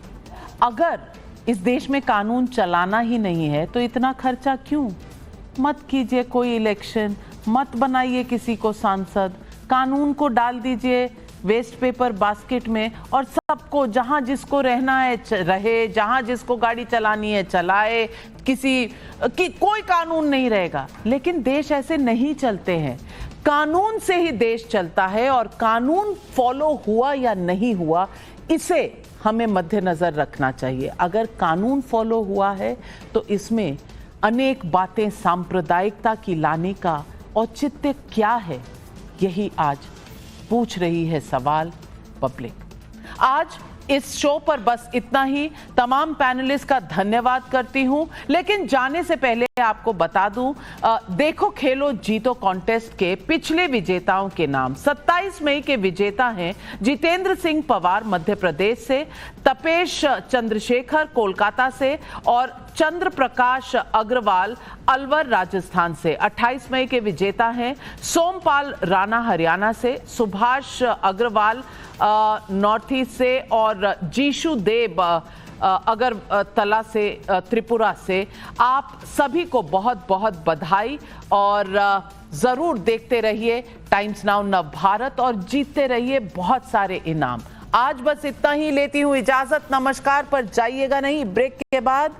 अगर इस देश में कानून चलाना ही नहीं है तो इतना खर्चा क्यों? मत कीजिए कोई इलेक्शन, मत बनाइए किसी को सांसद, कानून को डाल दीजिए वेस्ट पेपर बास्केट में और सबको जहां जिसको रहना है रहे, जहां जिसको गाड़ी चलानी है चलाए, कोई कानून नहीं रहेगा। लेकिन देश ऐसे नहीं चलते हैं। कानून से ही देश चलता है और कानून फॉलो हुआ या नहीं हुआ इसे हमें मद्देनजर रखना चाहिए। अगर कानून फॉलो हुआ है तो इसमें अनेक बातें सांप्रदायिकता की लाने का औचित्य क्या है, यही आज पूछ रही है सवाल पब्लिक। आज इस शो पर बस इतना ही। तमाम पैनलिस्ट का धन्यवाद करती हूं, लेकिन जाने से पहले आपको बता दूं, देखो खेलो जीतो कॉन्टेस्ट के पिछले विजेताओं के नाम। 27 मई के विजेता हैं जितेंद्र सिंह पवार मध्य प्रदेश से, तपेश चंद्रशेखर कोलकाता से और चंद्र प्रकाश अग्रवाल अलवर राजस्थान से। 28 मई के विजेता हैं सोमपाल राणा हरियाणा से, सुभाष अग्रवाल नॉर्थ ईस्ट से और जीशु देव अगरतला से त्रिपुरा से। आप सभी को बहुत बहुत बधाई और जरूर देखते रहिए टाइम्स नाउ नव भारत और जीतते रहिए बहुत सारे इनाम। आज बस इतना ही, लेती हूं इजाजत, नमस्कार। पर जाइएगा नहीं, ब्रेक के बाद